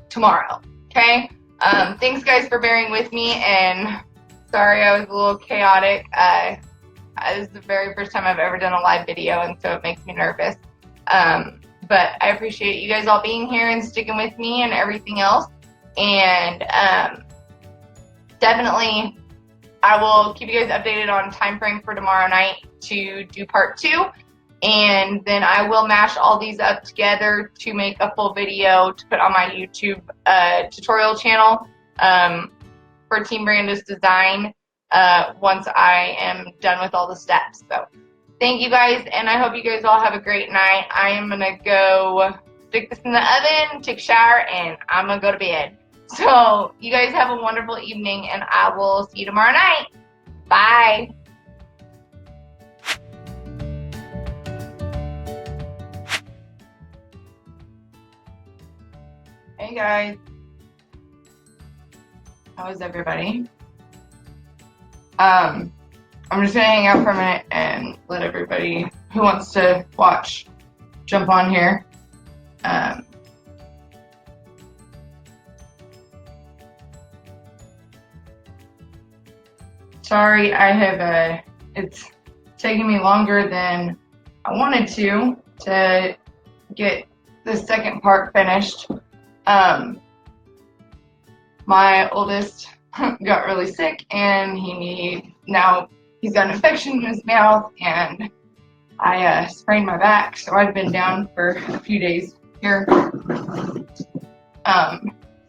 tomorrow. Okay? Thanks guys for bearing with me, and sorry I was a little chaotic. This is the very first time I've ever done a live video, and so it makes me nervous. But I appreciate you guys all being here and sticking with me and everything else. And definitely I will keep you guys updated on time frame for tomorrow night to do part 2. And then I will mash all these up together to make a full video to put on my YouTube tutorial channel for Teambrandos Design once I am done with all the steps. So thank you guys, and I hope you guys all have a great night. I am gonna go stick this in the oven, take a shower, and I'm gonna go to bed. So you guys have a wonderful evening, and I will see you tomorrow night. Bye. Hey guys, how is everybody? I'm just gonna hang out for a minute and let everybody who wants to watch jump on here. Sorry, it's taking me longer than I wanted to get the second part finished. My oldest got really sick, and now he's got an infection in his mouth, and I sprained my back, so I've been down for a few days here.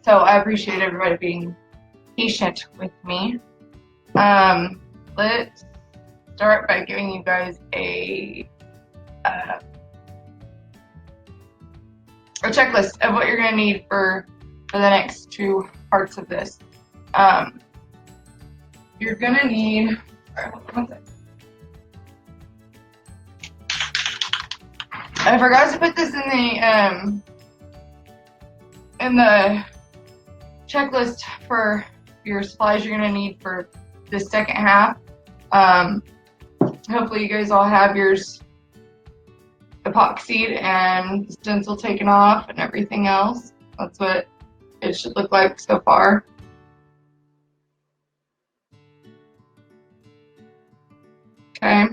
So I appreciate everybody being patient with me. Let's start by giving you guys a checklist of what you're going to need for the next 2 parts of this. You're going to need, sorry, one second. I forgot to put this in the checklist for your supplies you're going to need for the second half. Hopefully you guys all have yours epoxied and stencil taken off and everything else. That's what it should look like so far. Okay.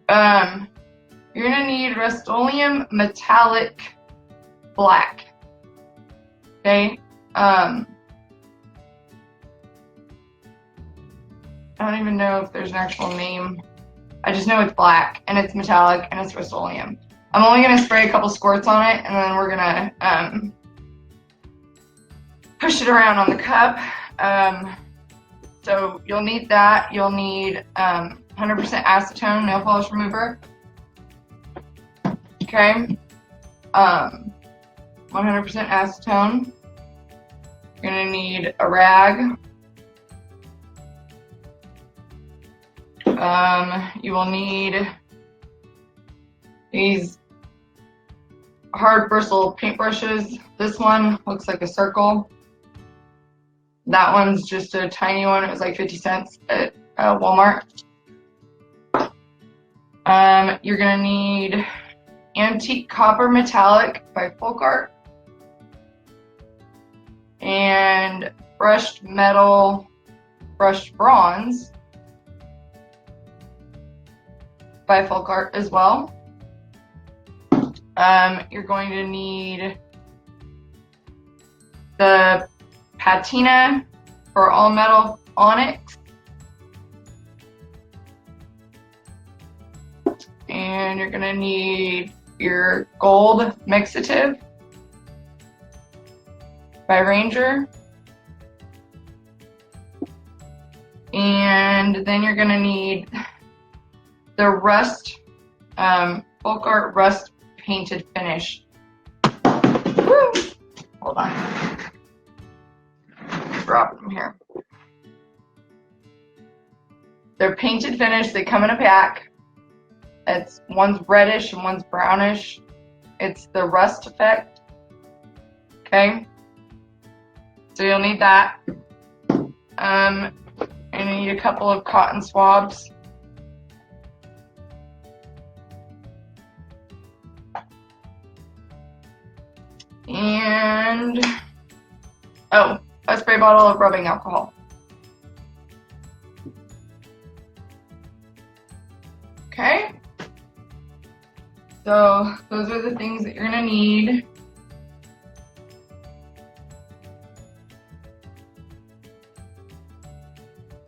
You're gonna need Rust-Oleum metallic black. Okay. I don't even know if there's an actual name. I just know it's black and it's metallic and it's Rust-Oleum. I'm only gonna spray a couple squirts on it, and then we're gonna push it around on the cup. So you'll need that. You'll need 100% acetone nail polish remover. Okay. 100% acetone. You're gonna need a rag. You will need these hard bristle paintbrushes. This one looks like a circle. That one's just a tiny one. It was like 50 cents at Walmart. You're gonna need Antique Copper Metallic by Folk Art and Brushed Metal Brushed Bronze by Folk Art as well. You're going to need the patina for all metal onyx, and you're going to need your gold mixative by Ranger. And then you're gonna need the rust, Folk Art Rust Painted Finish. Woo! Hold on. Drop them here. They're painted finish. They come in a pack. One's reddish and one's brownish. It's the rust effect. Okay. So you'll need that. And you need a couple of cotton swabs. And a spray bottle of rubbing alcohol. Okay. So those are the things that you're gonna need.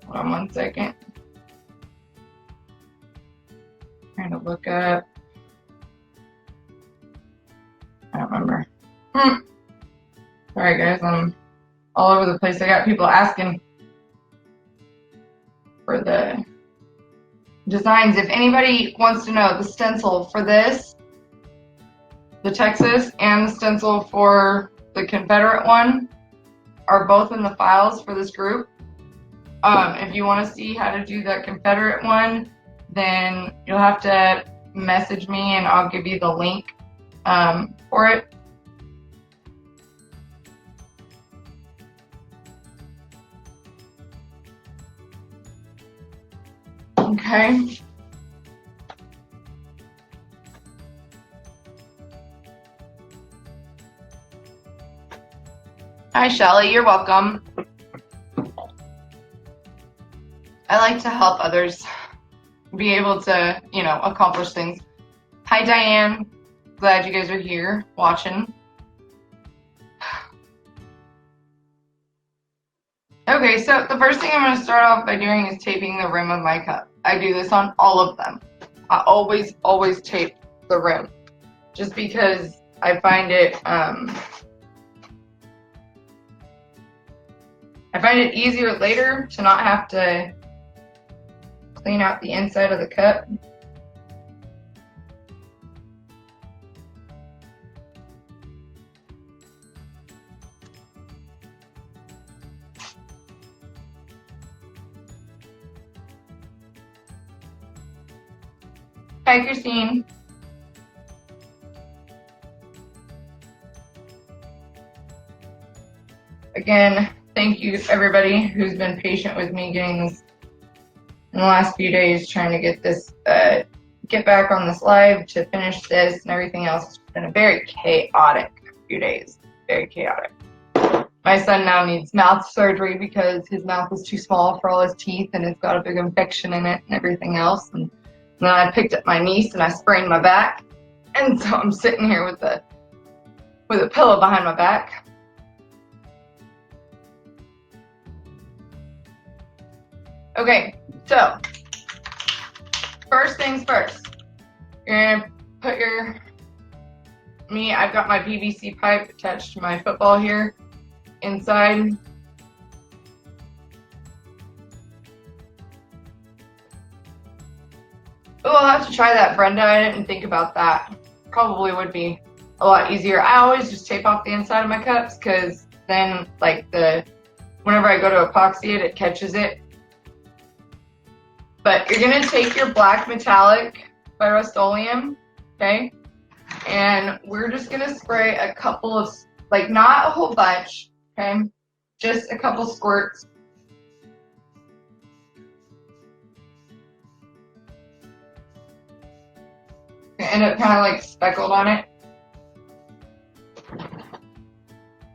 Hold on one second. Trying to look up. I don't remember. Sorry guys, I'm all over the place. I got people asking for the designs. If anybody wants to know, the stencil for this, the Texas, and the stencil for the Confederate one are both in the files for this group. If you want to see how to do the Confederate one, then you'll have to message me and I'll give you the link for it. Okay. Hi, Shelly. You're welcome. I like to help others be able to, you know, accomplish things. Hi, Diane. Glad you guys are here watching. Okay, so the first thing I'm going to start off by doing is taping the rim of my cup. I do this on all of them. I always tape the rim, just because I find it easier later to not have to clean out the inside of the cup. Hi, Christine. Again, thank you everybody who's been patient with me getting this in the last few days, trying to get this, get back on this live to finish this and everything else. It's been a very chaotic few days, very chaotic. My son now needs mouth surgery because his mouth is too small for all his teeth and it's got a big infection in it and everything else. And then I picked up my niece and I sprained my back. And so I'm sitting here with a pillow behind my back. Okay, so first things first. You're gonna put I've got my PVC pipe attached to my football here inside. Oh, I'll have to try that, Brenda. I didn't think about that. Probably would be a lot easier. I always just tape off the inside of my cups because then, like, whenever I go to epoxy it, it catches it. But you're gonna take your black metallic by Rust-Oleum, okay? And we're just gonna spray a couple of, like, not a whole bunch, okay? Just a couple squirts. And it kind of like speckled on it.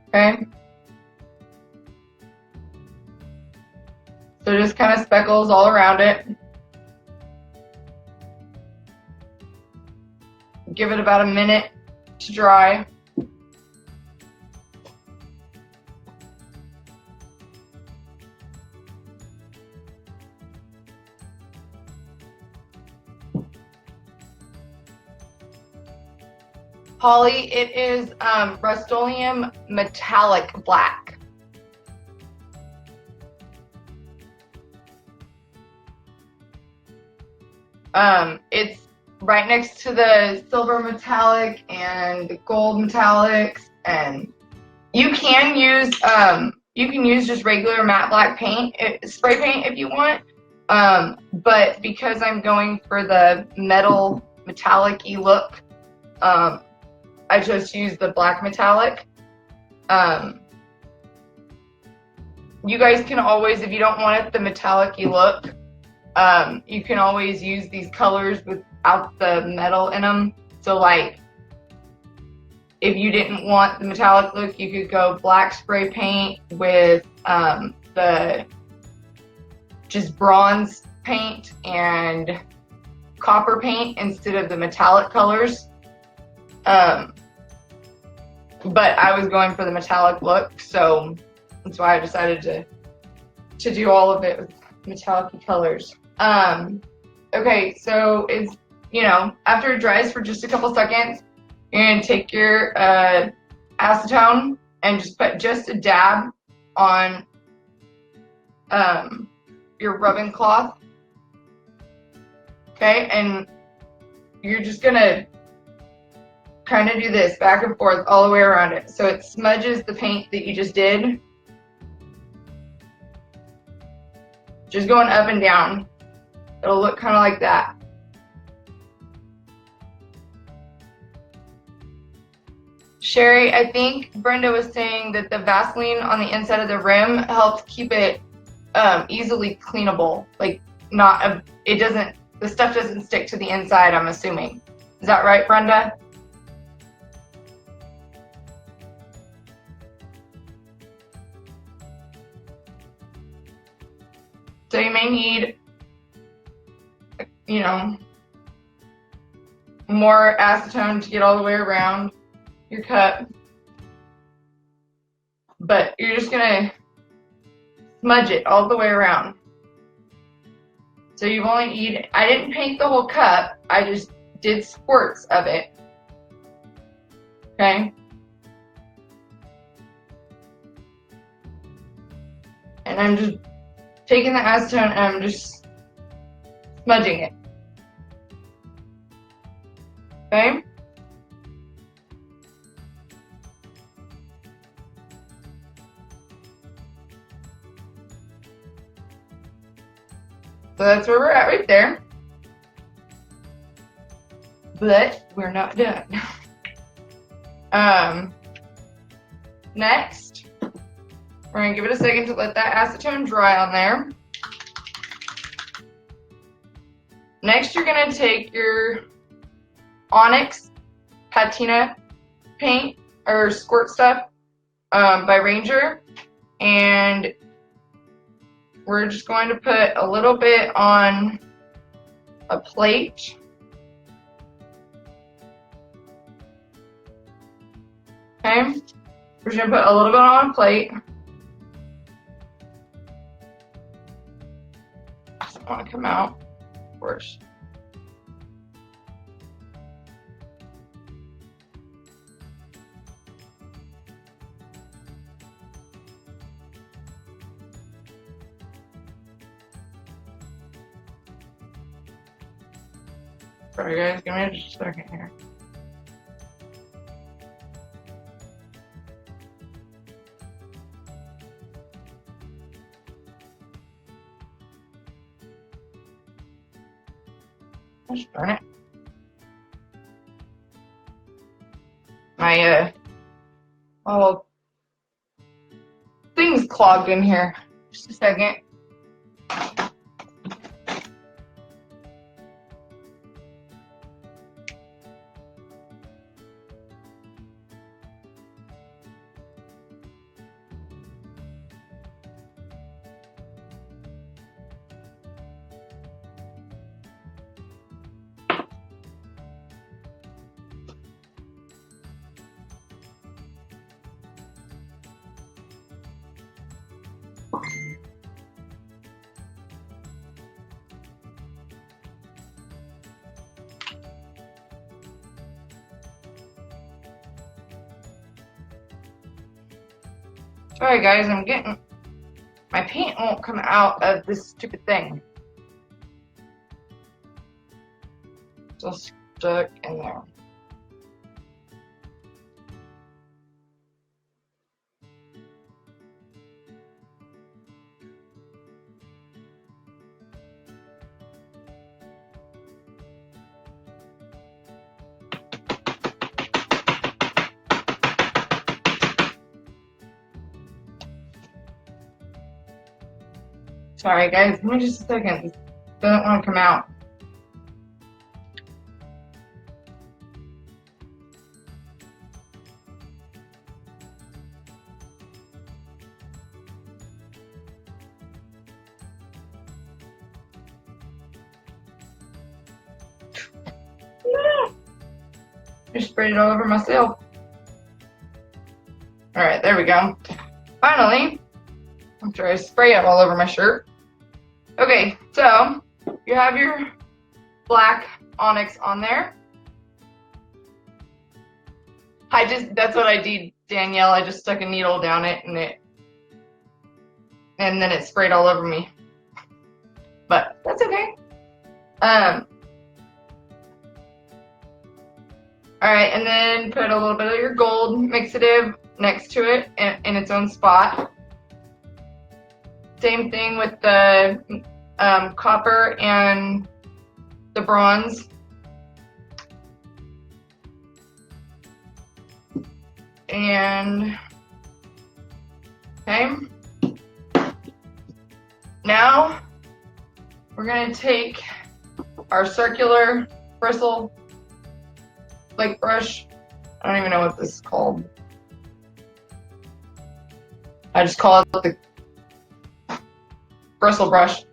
Okay. So just kind of speckles all around it. Give it about a minute to dry. Poly, it is Rust-Oleum Metallic Black. It's right next to the silver metallic and the gold metallics, and you can use just regular matte black paint, spray paint if you want. But because I'm going for the metal metallic-y look, I just use the black metallic. You guys can always, if you don't want it the metallic-y look, you can always use these colors without the metal in them. So like, if you didn't want the metallic look, you could go black spray paint with the just bronze paint and copper paint instead of the metallic colors. But I was going for the metallic look, so that's why I decided to do all of it with metallic colors. Okay, so it's, after it dries for just a couple seconds, you're gonna take your acetone and just put just a dab on your rubbing cloth. Okay, and you're just gonna kind of do this back and forth all the way around it so it smudges the paint that you just did. Just going up and down. It'll look kind of like that. Sherry, I think Brenda was saying that the Vaseline on the inside of the rim helps keep it easily cleanable. Like, the stuff doesn't stick to the inside, I'm assuming. Is that right, Brenda? So you may need, more acetone to get all the way around your cup. But you're just gonna smudge it all the way around. So you only need, I didn't paint the whole cup, I just did squirts of it. Okay? And I'm just taking the acetone and I'm just smudging it. Okay? So that's where we're at right there. But we're not done. Next, we're gonna give it a second to let that acetone dry on there. Next, you're gonna take your Onyx Patina paint or squirt stuff by Ranger, and we're just going to put a little bit on a plate. Okay, we're just gonna put a little bit on a plate. I don't want to come out, of course. Sorry guys, give me just a second here. Gosh darn it. My little thing's clogged in here. Just a second. Sorry guys, my paint won't come out of this stupid thing. Still stuck in there. Sorry guys, give me just a second. This doesn't want to come out. Just sprayed it all over myself. Alright, there we go. Finally, after I spray it all over my shirt. Okay, so you have your black onyx on there. That's what I did, Danielle. I just stuck a needle down it and then it sprayed all over me. But that's okay. Alright, and then put a little bit of your gold mixative next to it in its own spot. Same thing with the copper and the bronze. And, okay. Now, we're going to take our circular bristle flake brush. I don't even know what this is called. I just call it the bristle brush.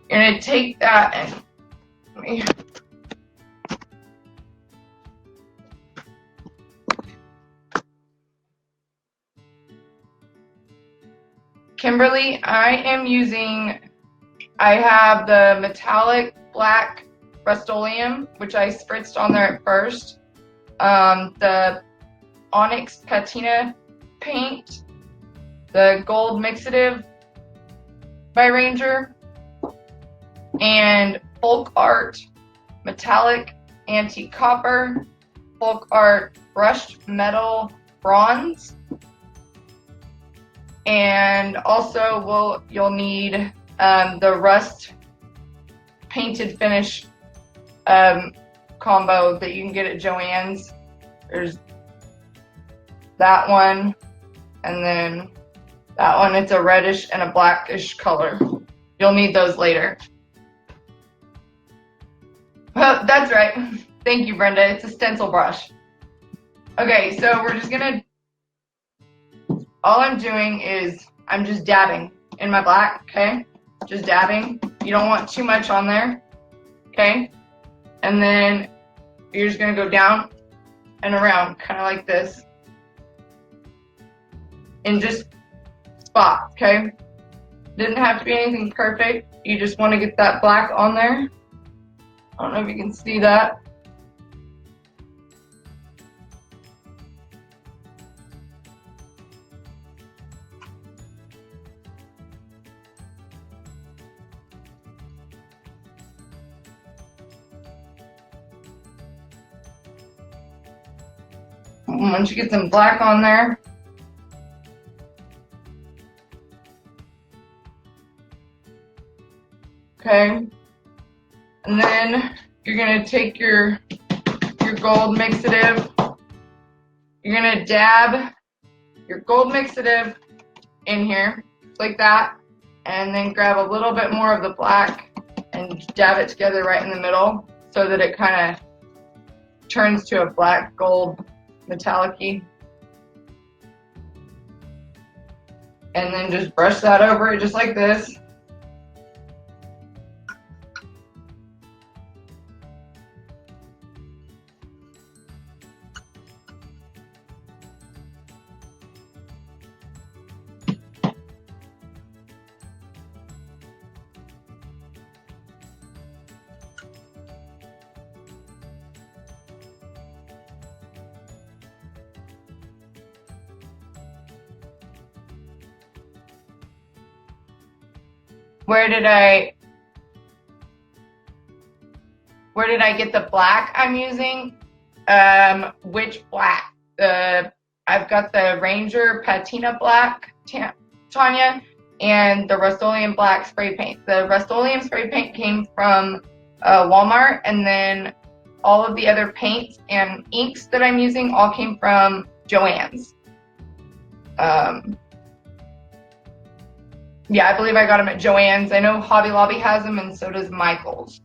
You're going to take that and let me Kimberly, I have the metallic black Rust-Oleum, which I spritzed on there at first. The Onyx Patina paint, the gold mixative by Ranger, and Folk Art metallic antique copper, Folk Art brushed metal bronze, and also you'll need the rust painted finish combo that you can get at Joann's. There's that one, and then that one. It's a reddish and a blackish color. You'll need those later. Oh, that's right. Thank you, Brenda. It's a stencil brush. Okay, so we're just gonna, all I'm doing is I'm just dabbing in my black, okay? Just dabbing. You don't want too much on there, okay? And then you're just gonna go down and around, kind of like this. And just spots, okay? Doesn't have to be anything perfect. You just want to get that black on there. I don't know if you can see that. Once you get some black on there, okay, and then you're gonna take your gold mixative. You're gonna dab your gold mixative in here, like that, and then grab a little bit more of the black and dab it together right in the middle so that it kind of turns to a black gold metallic-y. And then just brush that over it just like this. where did I get the black I'm using? Which black? I've got the Ranger Patina Black, Tanya, and the Rust-Oleum Black spray paint. The Rust-Oleum spray paint came from Walmart, and then all of the other paints and inks that I'm using all came from Joann's. Yeah, I believe I got them at Joann's. I know Hobby Lobby has them, and so does Michael's.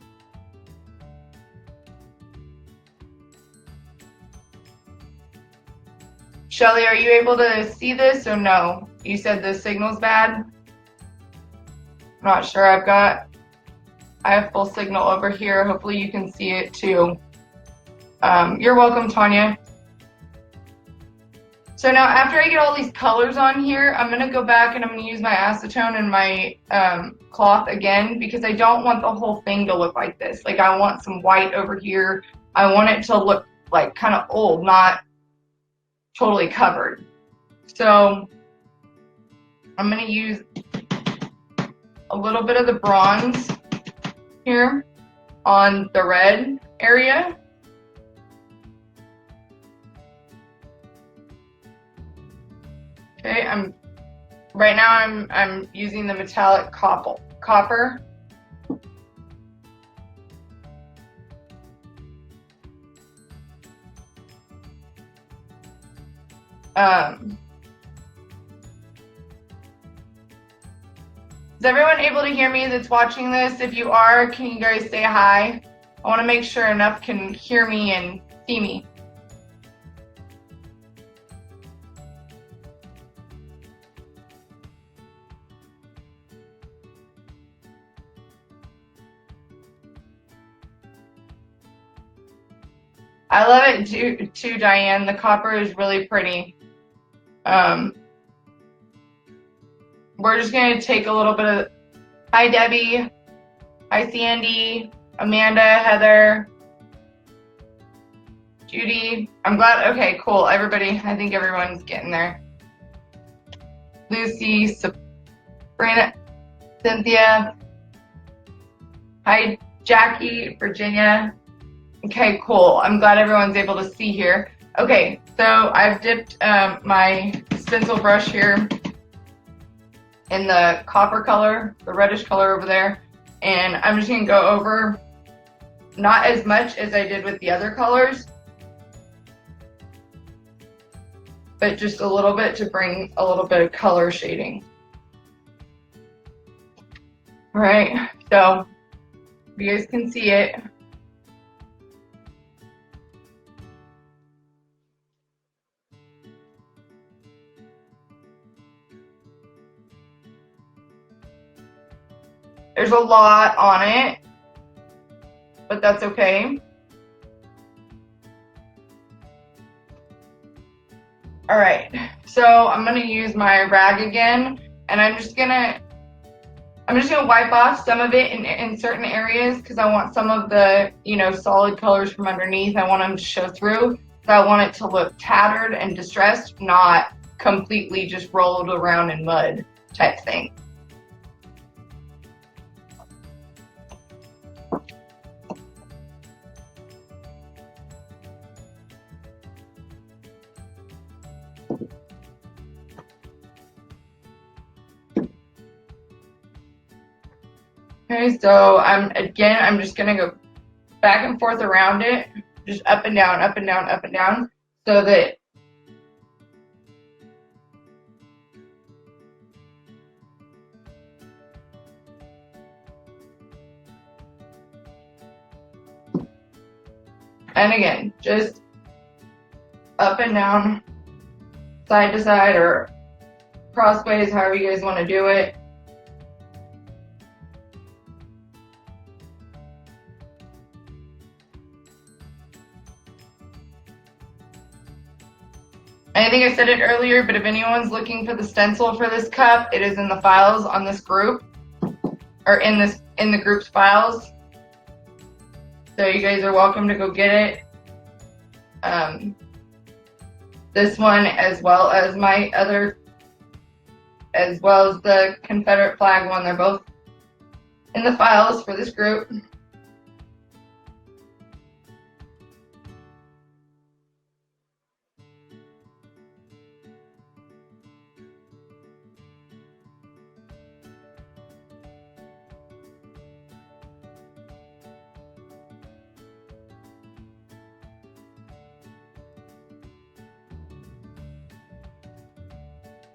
Shelly, are you able to see this or no? You said the signal's bad? I'm not sure. I have full signal over here. Hopefully you can see it too. You're welcome, Tanya. So now after I get all these colors on here, I'm going to go back and I'm going to use my acetone and my cloth again, because I don't want the whole thing to look like this. Like, I want some white over here. I want it to look like kind of old, not totally covered. So I'm going to use a little bit of the bronze here on the red area. Okay, right now I'm using the metallic copper. Is everyone able to hear me that's watching this? If you are, can you guys say hi? I want to make sure enough can hear me and see me. I love it too, Diane. The copper is really pretty. We're just going to take a little bit of, hi Debbie, hi Sandy, Amanda, Heather, Judy. I'm glad, okay, cool, everybody, I think everyone's getting there. Lucy, Sabrina, Cynthia, hi Jackie, Virginia. Okay, cool, I'm glad everyone's able to see here. Okay, so I've dipped my stencil brush here in the copper color, the reddish color over there, and I'm just going to go over, not as much as I did with the other colors, but just a little bit to bring a little bit of color shading. Alright, so you guys can see it. There's a lot on it, but that's okay. All right, so I'm gonna use my rag again, and I'm just gonna wipe off some of it in certain areas, because I want some of the, you know, solid colors from underneath. I want them to show through. So I want it to look tattered and distressed, not completely just rolled around in mud type thing. Okay, so I'm just gonna go back and forth around it, just up and down, up and down, up and down, so that and again, just up and down, side to side or crossways, however you guys want to do it. I think I said it earlier, but if anyone's looking for the stencil for this cup, it is in the files on this group, or in the group's files. So you guys are welcome to go get it. This one, as well as my other, as well as the Confederate flag one, they're both in the files for this group.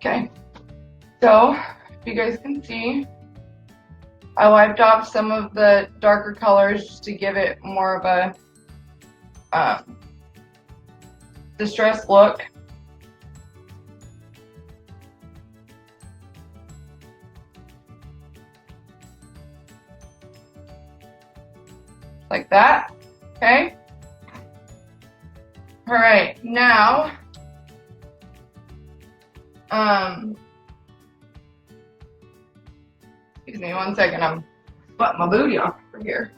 Okay, so if you guys can see, I wiped off some of the darker colors just to give it more of a distressed look. Like that, okay? All right, now, excuse me one second, I'm sweating my booty off over here.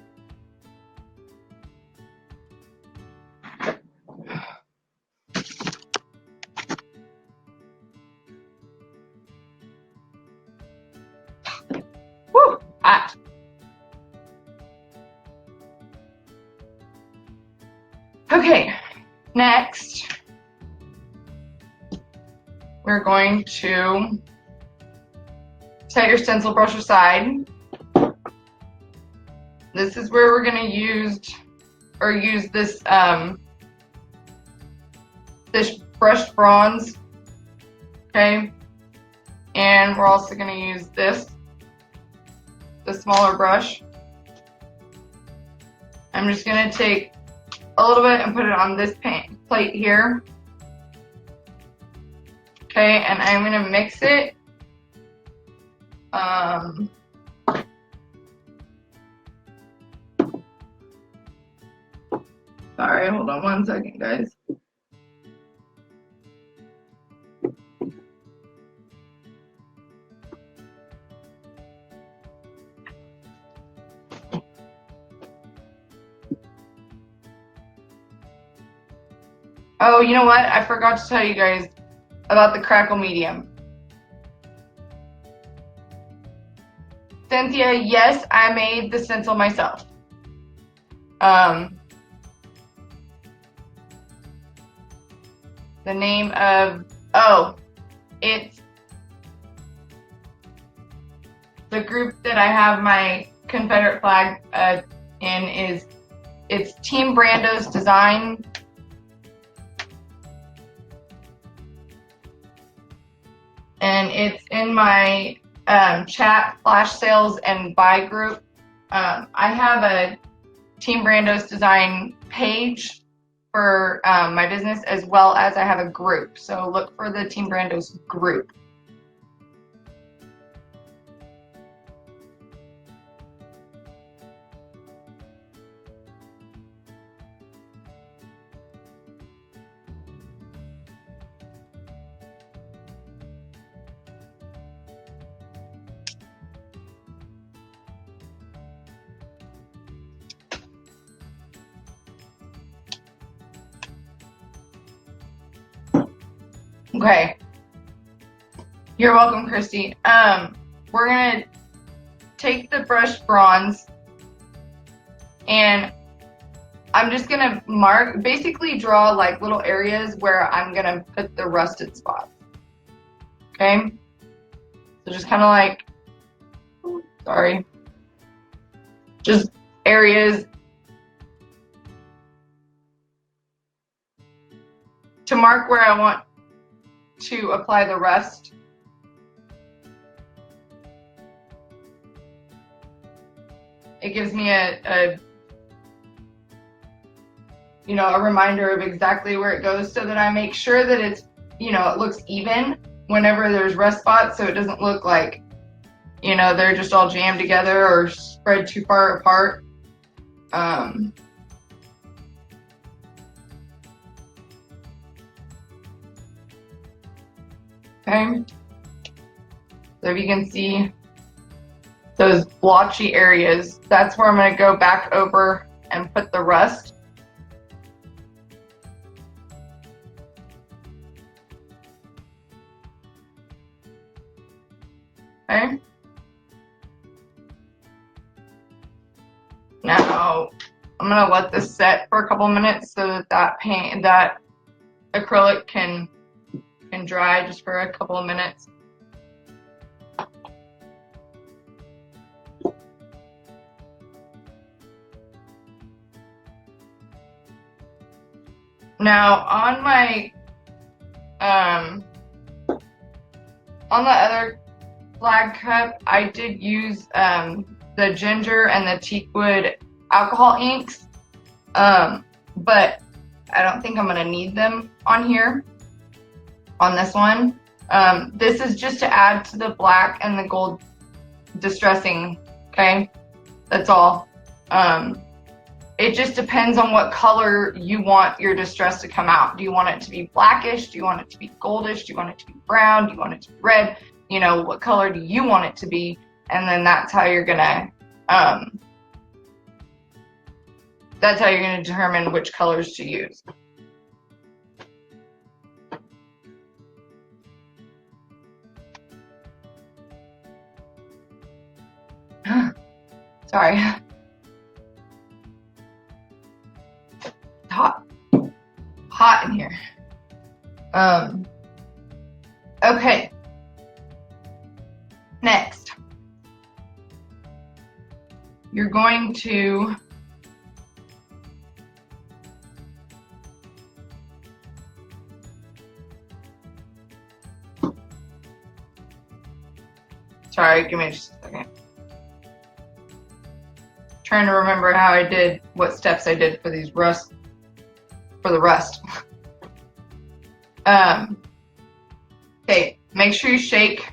Woo, hot. Okay, next, we're going to set your stencil brush aside. This is where we're going to use this this brushed bronze, okay? And we're also going to use the smaller brush. I'm just going to take a little bit and put it on this plate here. Okay, and I'm going to mix it. Sorry, hold on one second, guys. Oh, you know what? I forgot to tell you guys about the crackle medium. Cynthia, yes, I made the stencil myself. The name of, it's the group that I have my Confederate flag in it's Teambrandos Design. And it's in my chat, flash sales, and buy group. I have a Teambrandos Design page for my business, as well as I have a group. So look for the Teambrandos group. Okay. You're welcome, Christy. We're gonna take the brushed bronze and I'm just gonna basically draw like little areas where I'm gonna put the rusted spots. Okay? So just kind of like, sorry, just areas to mark where I want to apply the rust. It gives me a reminder of exactly where it goes, so that I make sure that it's, it looks even whenever there's rust spots, so it doesn't look like, they're just all jammed together or spread too far apart. Okay, so if you can see those blotchy areas, that's where I'm going to go back over and put the rust. Okay. I'm gonna let this set for a couple minutes so that that acrylic can dry just for a couple of minutes. Now on my on the other flag cup, I did use the ginger and the teakwood alcohol inks, but I don't think I'm gonna need them on here, on this one. This is just to add to the black and the gold distressing, okay? That's all. It just depends on what color you want your distress to come out. Do you want it to be blackish? Do you want it to be goldish? Do you want it to be brown? Do you want it to be red? You know, what color do you want it to be? And then that's how you're gonna determine which colors to use. Sorry. Hot in here. Okay. Next, you're going to sorry, give me just a second. Trying to remember how I did, what steps I did for these rust. Okay, make sure you shake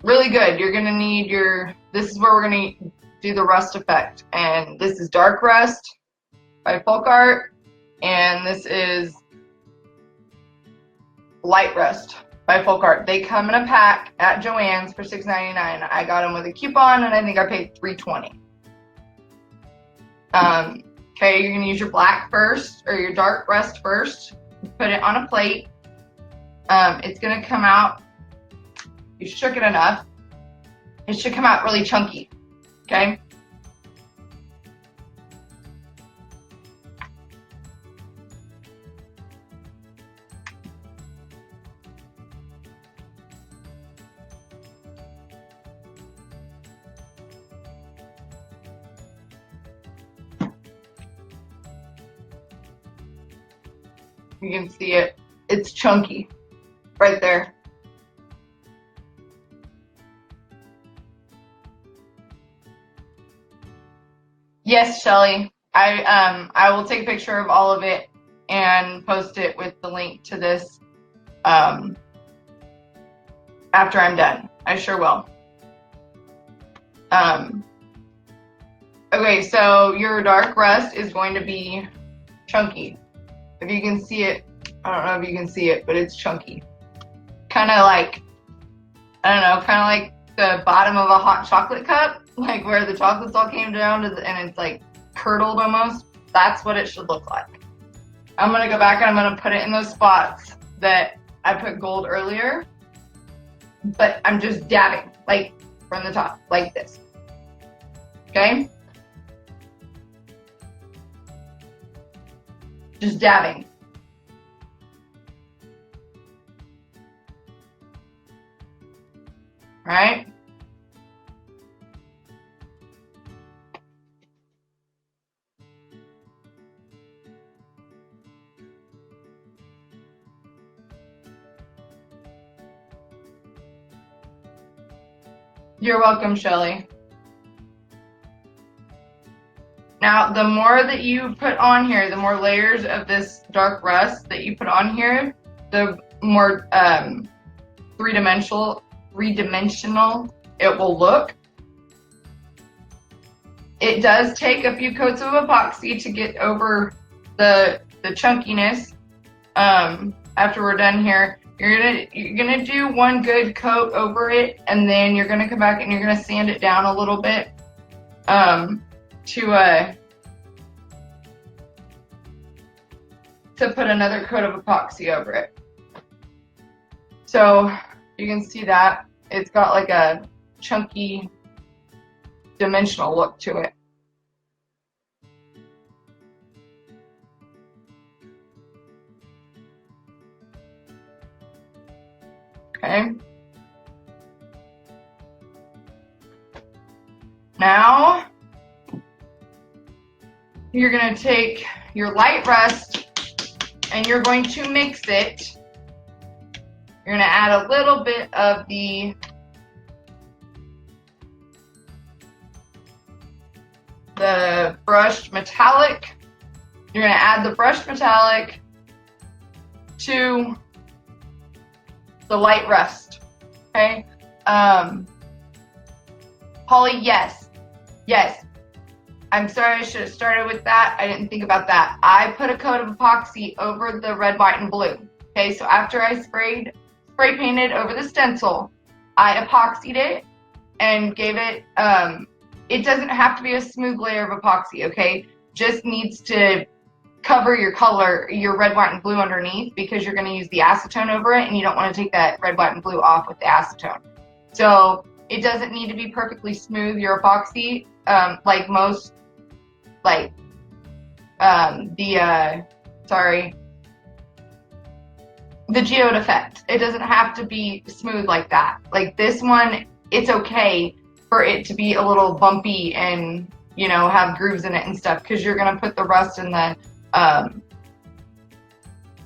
really good. You're gonna need this is where we're gonna do the rust effect. And this is Dark Rust by Folk Art, and this is Light Rust by Folk Art. They come in a pack at Joann's for $6.99. I got them with a coupon, and I think I paid $3.20. Okay, you're gonna use your black first, or your dark rust first. Put it on a plate. It's gonna come out, you shook it enough, it should come out really chunky, okay? You can see it. It's chunky right there. Yes, Shelly. I will take a picture of all of it and post it with the link to this after I'm done. I sure will. Okay, so your dark rust is going to be chunky. If you can see it, I don't know if you can see it, but it's chunky. Kind of like, I don't know, kind of like the bottom of a hot chocolate cup, like where the chocolates all came down to and it's like curdled almost. That's what it should look like. I'm gonna go back and I'm gonna put it in those spots that I put gold earlier, but I'm just dabbing, like from the top, like this. Okay? Just dabbing. Right? You're welcome, Shelly. Now, the more that you put on here, the more layers of this dark rust that you put on here, the more three-dimensional it will look. It does take a few coats of epoxy to get over the chunkiness. After we're done here, you're gonna do one good coat over it, and then you're gonna come back and you're gonna sand it down a little bit to put another coat of epoxy over it. So you can see that it's got like a chunky dimensional look to it. Okay. Now, you're going to take your light rust and you're going to mix it. You're going to add a little bit of the brushed metallic. You're going to add the brushed metallic to the light rust. Okay. Holly, yes. Yes. I'm sorry, I should have started with that. I didn't think about that. I put a coat of epoxy over the red, white, and blue. Okay, so after I spray painted over the stencil, I epoxied it and gave it, it doesn't have to be a smooth layer of epoxy, okay? Just needs to cover your color, your red, white, and blue underneath, because you're going to use the acetone over it, and you don't want to take that red, white, and blue off with the acetone. So it doesn't need to be perfectly smooth, your epoxy, like most, like the geode effect. It doesn't have to be smooth like that. Like this one, it's okay for it to be a little bumpy and, you know, have grooves in it and stuff, because you're going to put the rust and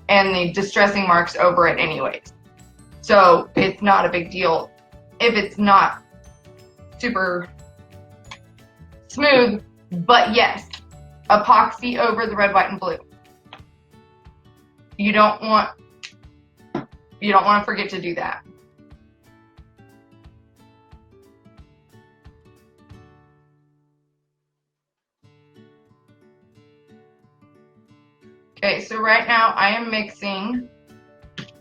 the distressing marks over it anyways. So it's not a big deal if it's not super smooth. But yes, epoxy over the red, white, and blue. You don't want to forget to do that. Okay, so right now I am mixing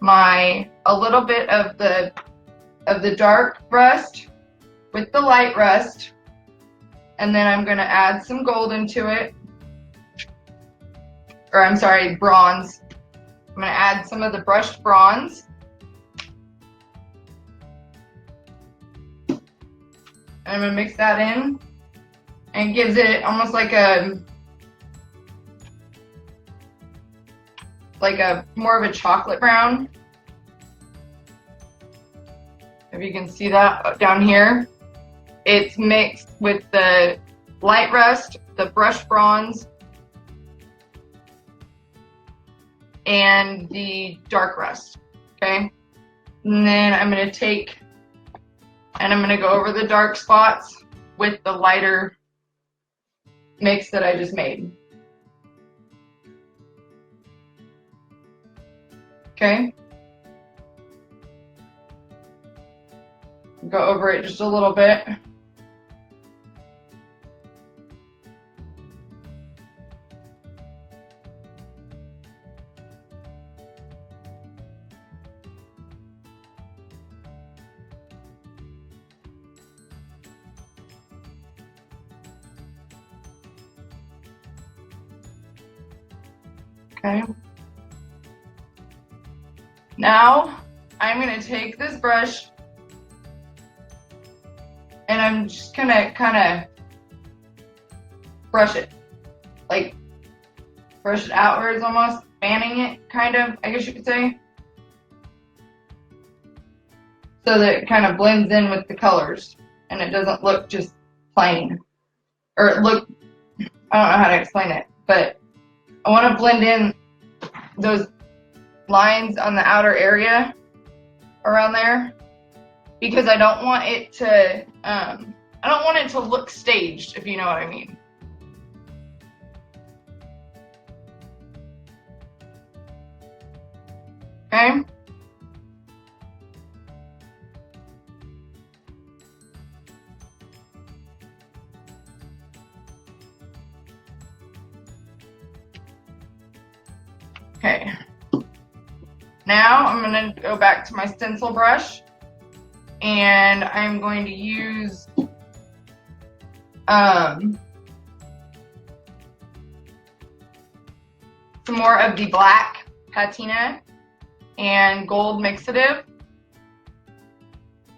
a little bit of the dark rust with the light rust, and then I'm going to add some gold into it, or I'm sorry, bronze. I'm going to add some of the brushed bronze. And I'm going to mix that in, and it gives it almost like a more of a chocolate brown. If you can see that down here. It's mixed with the light rust, the brushed bronze, and the dark rust. Okay? And then I'm going to take and I'm going to go over the dark spots with the lighter mix that I just made. Okay? Go over it just a little bit. Okay. Now I'm going to take this brush and I'm just going to kind of brush it. Like brush it outwards almost, fanning it kind of, I guess you could say. So that it kind of blends in with the colors and it doesn't look just plain. Or it look, I don't know how to explain it, but I want to blend in those lines on the outer area around there because I don't want it to look staged, if you know what I mean. Okay. Okay. Now I'm going to go back to my stencil brush and I'm going to use some more of the black patina and gold mixative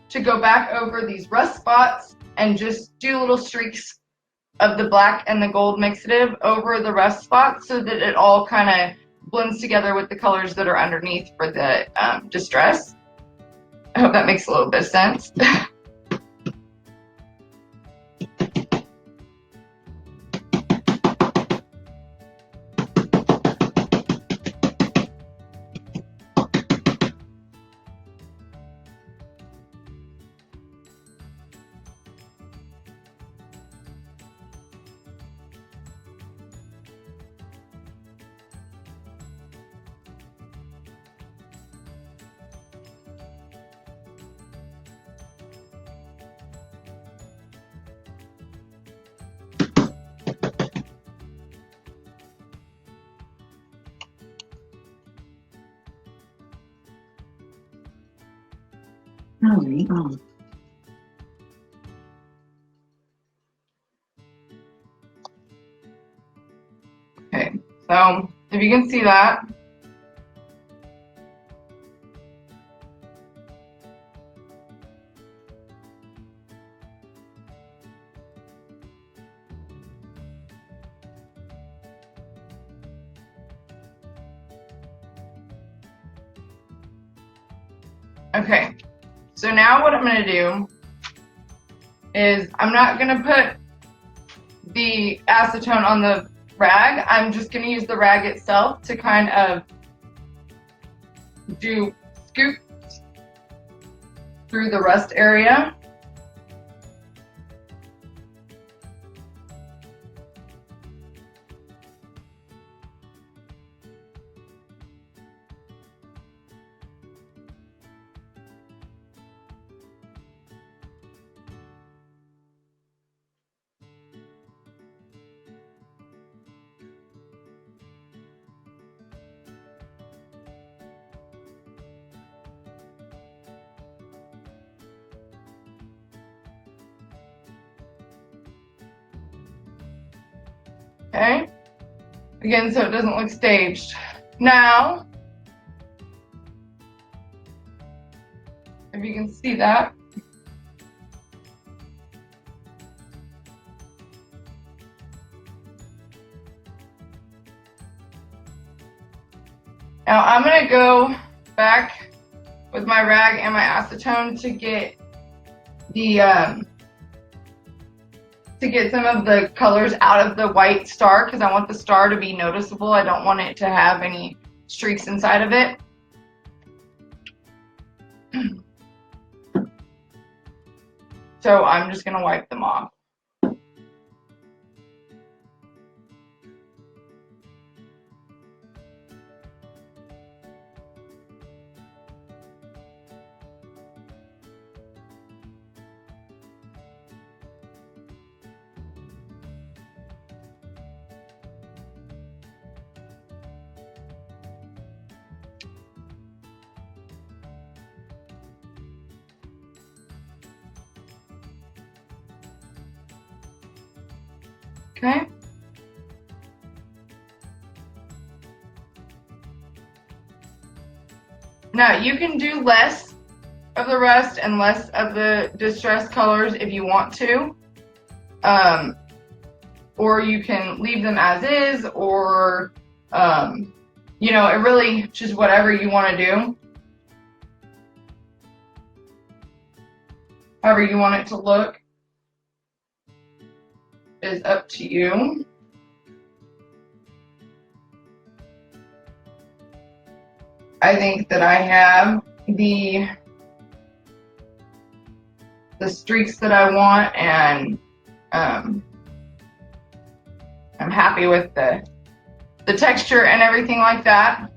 to go back over these rust spots and just do little streaks of the black and the gold mixative over the rust spots so that it all kind of blends together with the colors that are underneath for the distress. I hope that makes a little bit of sense. Okay, so if you can see that, okay, so now what I'm going to do is I'm not going to put the acetone on the rag. I'm just going to use the rag itself to kind of do scoops through the rust area. Okay, again, so it doesn't look staged. Now, if you can see that, now I'm going to go back with my rag and my acetone to get the to get some of the colors out of the white star, because I want the star to be noticeable. I don't want it to have any streaks inside of it. So I'm just going to wipe them off. Okay. Now you can do less of the rust and less of the distressed colors if you want to. Or you can leave them as is, or you know, it really just whatever you want to do. However you want it to look is up to you. I think that I have the streaks that I want, and I'm happy with the texture and everything like that.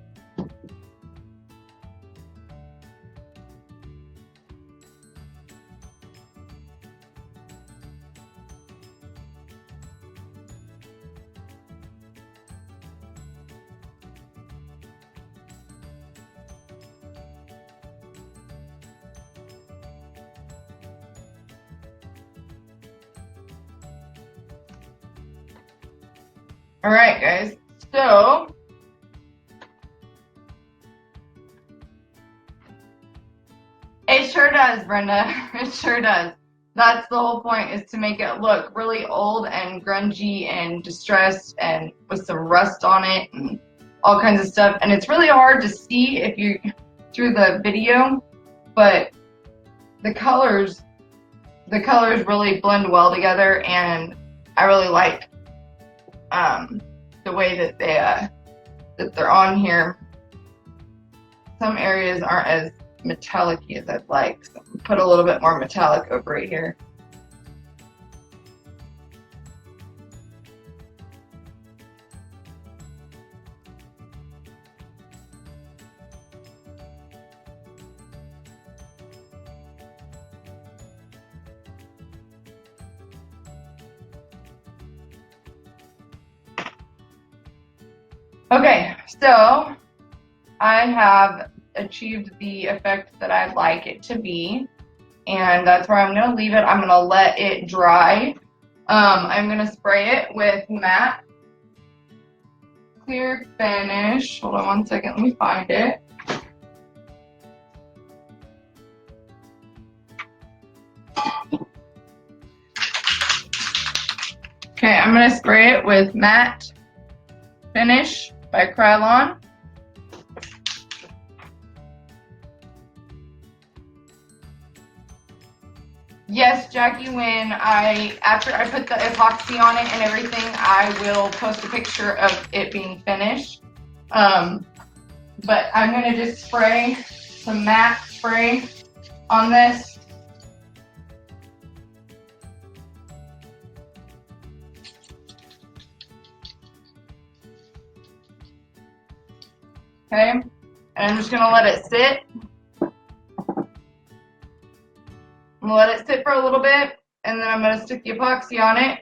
All right, guys, so it sure does, Brenda. It sure does. That's the whole point, is to make it look really old and grungy and distressed and with some rust on it and all kinds of stuff. And it's really hard to see if you through the video, but the colors really blend well together, and I really like the way that they're on here. Some areas aren't as metallic-y as I'd like, so I'm put a little bit more metallic over it here. Okay, so I have achieved the effect that I'd like it to be, and that's where I'm going to leave it. I'm going to let it dry. I'm going to spray it with matte clear finish. Hold on one second, let me find it. Okay, I'm going to spray it with matte finish by Krylon. Yes, Jackie, after I put the epoxy on it and everything, I will post a picture of it being finished. But I'm going to just spray some matte spray on this. Okay, and I'm just going to let it sit. I'm going to let it sit for a little bit, and then I'm going to stick the epoxy on it.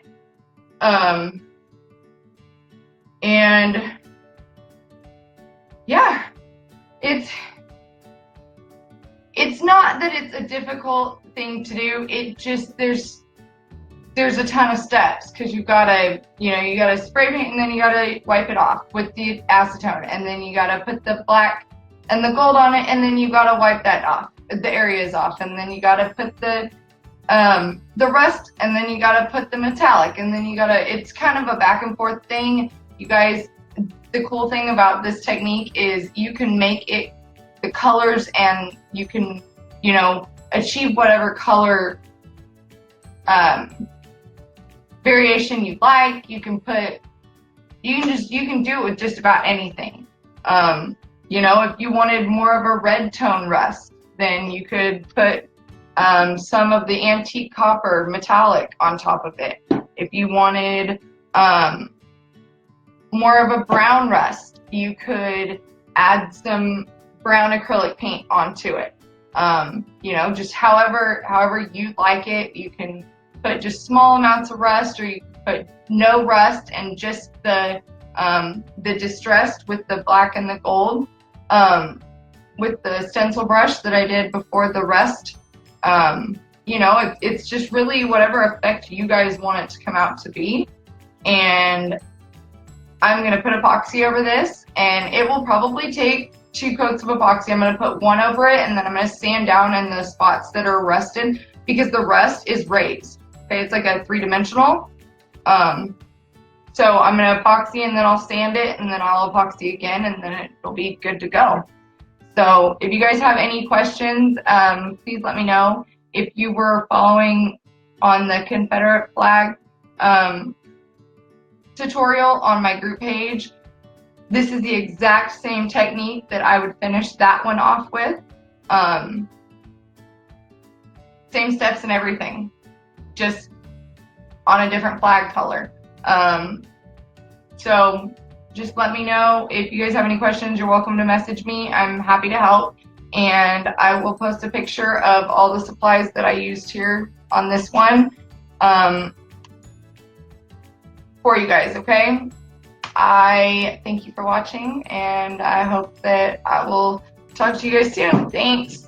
And yeah, it's not that it's a difficult thing to do. It just, there's a ton of steps, because you gotta spray paint, and then you gotta wipe it off with the acetone, and then you gotta put the black and the gold on it, and then you gotta wipe that off, the areas off, and then you gotta put the rust, and then you gotta put the metallic, and then it's kind of a back and forth thing. You guys, the cool thing about this technique is you can make it the colors, and you can, achieve whatever color variation you like. You can do it with just about anything. If you wanted more of a red tone rust, then you could put some of the antique copper metallic on top of it. If you wanted more of a brown rust, you could add some brown acrylic paint onto it. Just however you like it. You can put just small amounts of rust, or you can put no rust and just the distressed with the black and the gold, with the stencil brush that I did before the rust. It's just really whatever effect you guys want it to come out to be. And I'm going to put epoxy over this, and it will probably take 2 coats of epoxy. I'm going to put one over it, and then I'm going to sand down in the spots that are rusted, because the rust is raised. Okay, it's like a 3-dimensional. So I'm going to epoxy, and then I'll sand it, and then I'll epoxy again, and then it'll be good to go. So if you guys have any questions, please let me know. If you were following on the Confederate flag tutorial on my group page, this is the exact same technique that I would finish that one off with. Same steps and everything, just on a different flag color. So just let me know. If you guys have any questions, you're welcome to message me. I'm happy to help, and I will post a picture of all the supplies that I used here on this one for you guys, okay? I thank you for watching, and I hope that I will talk to you guys soon. Thanks.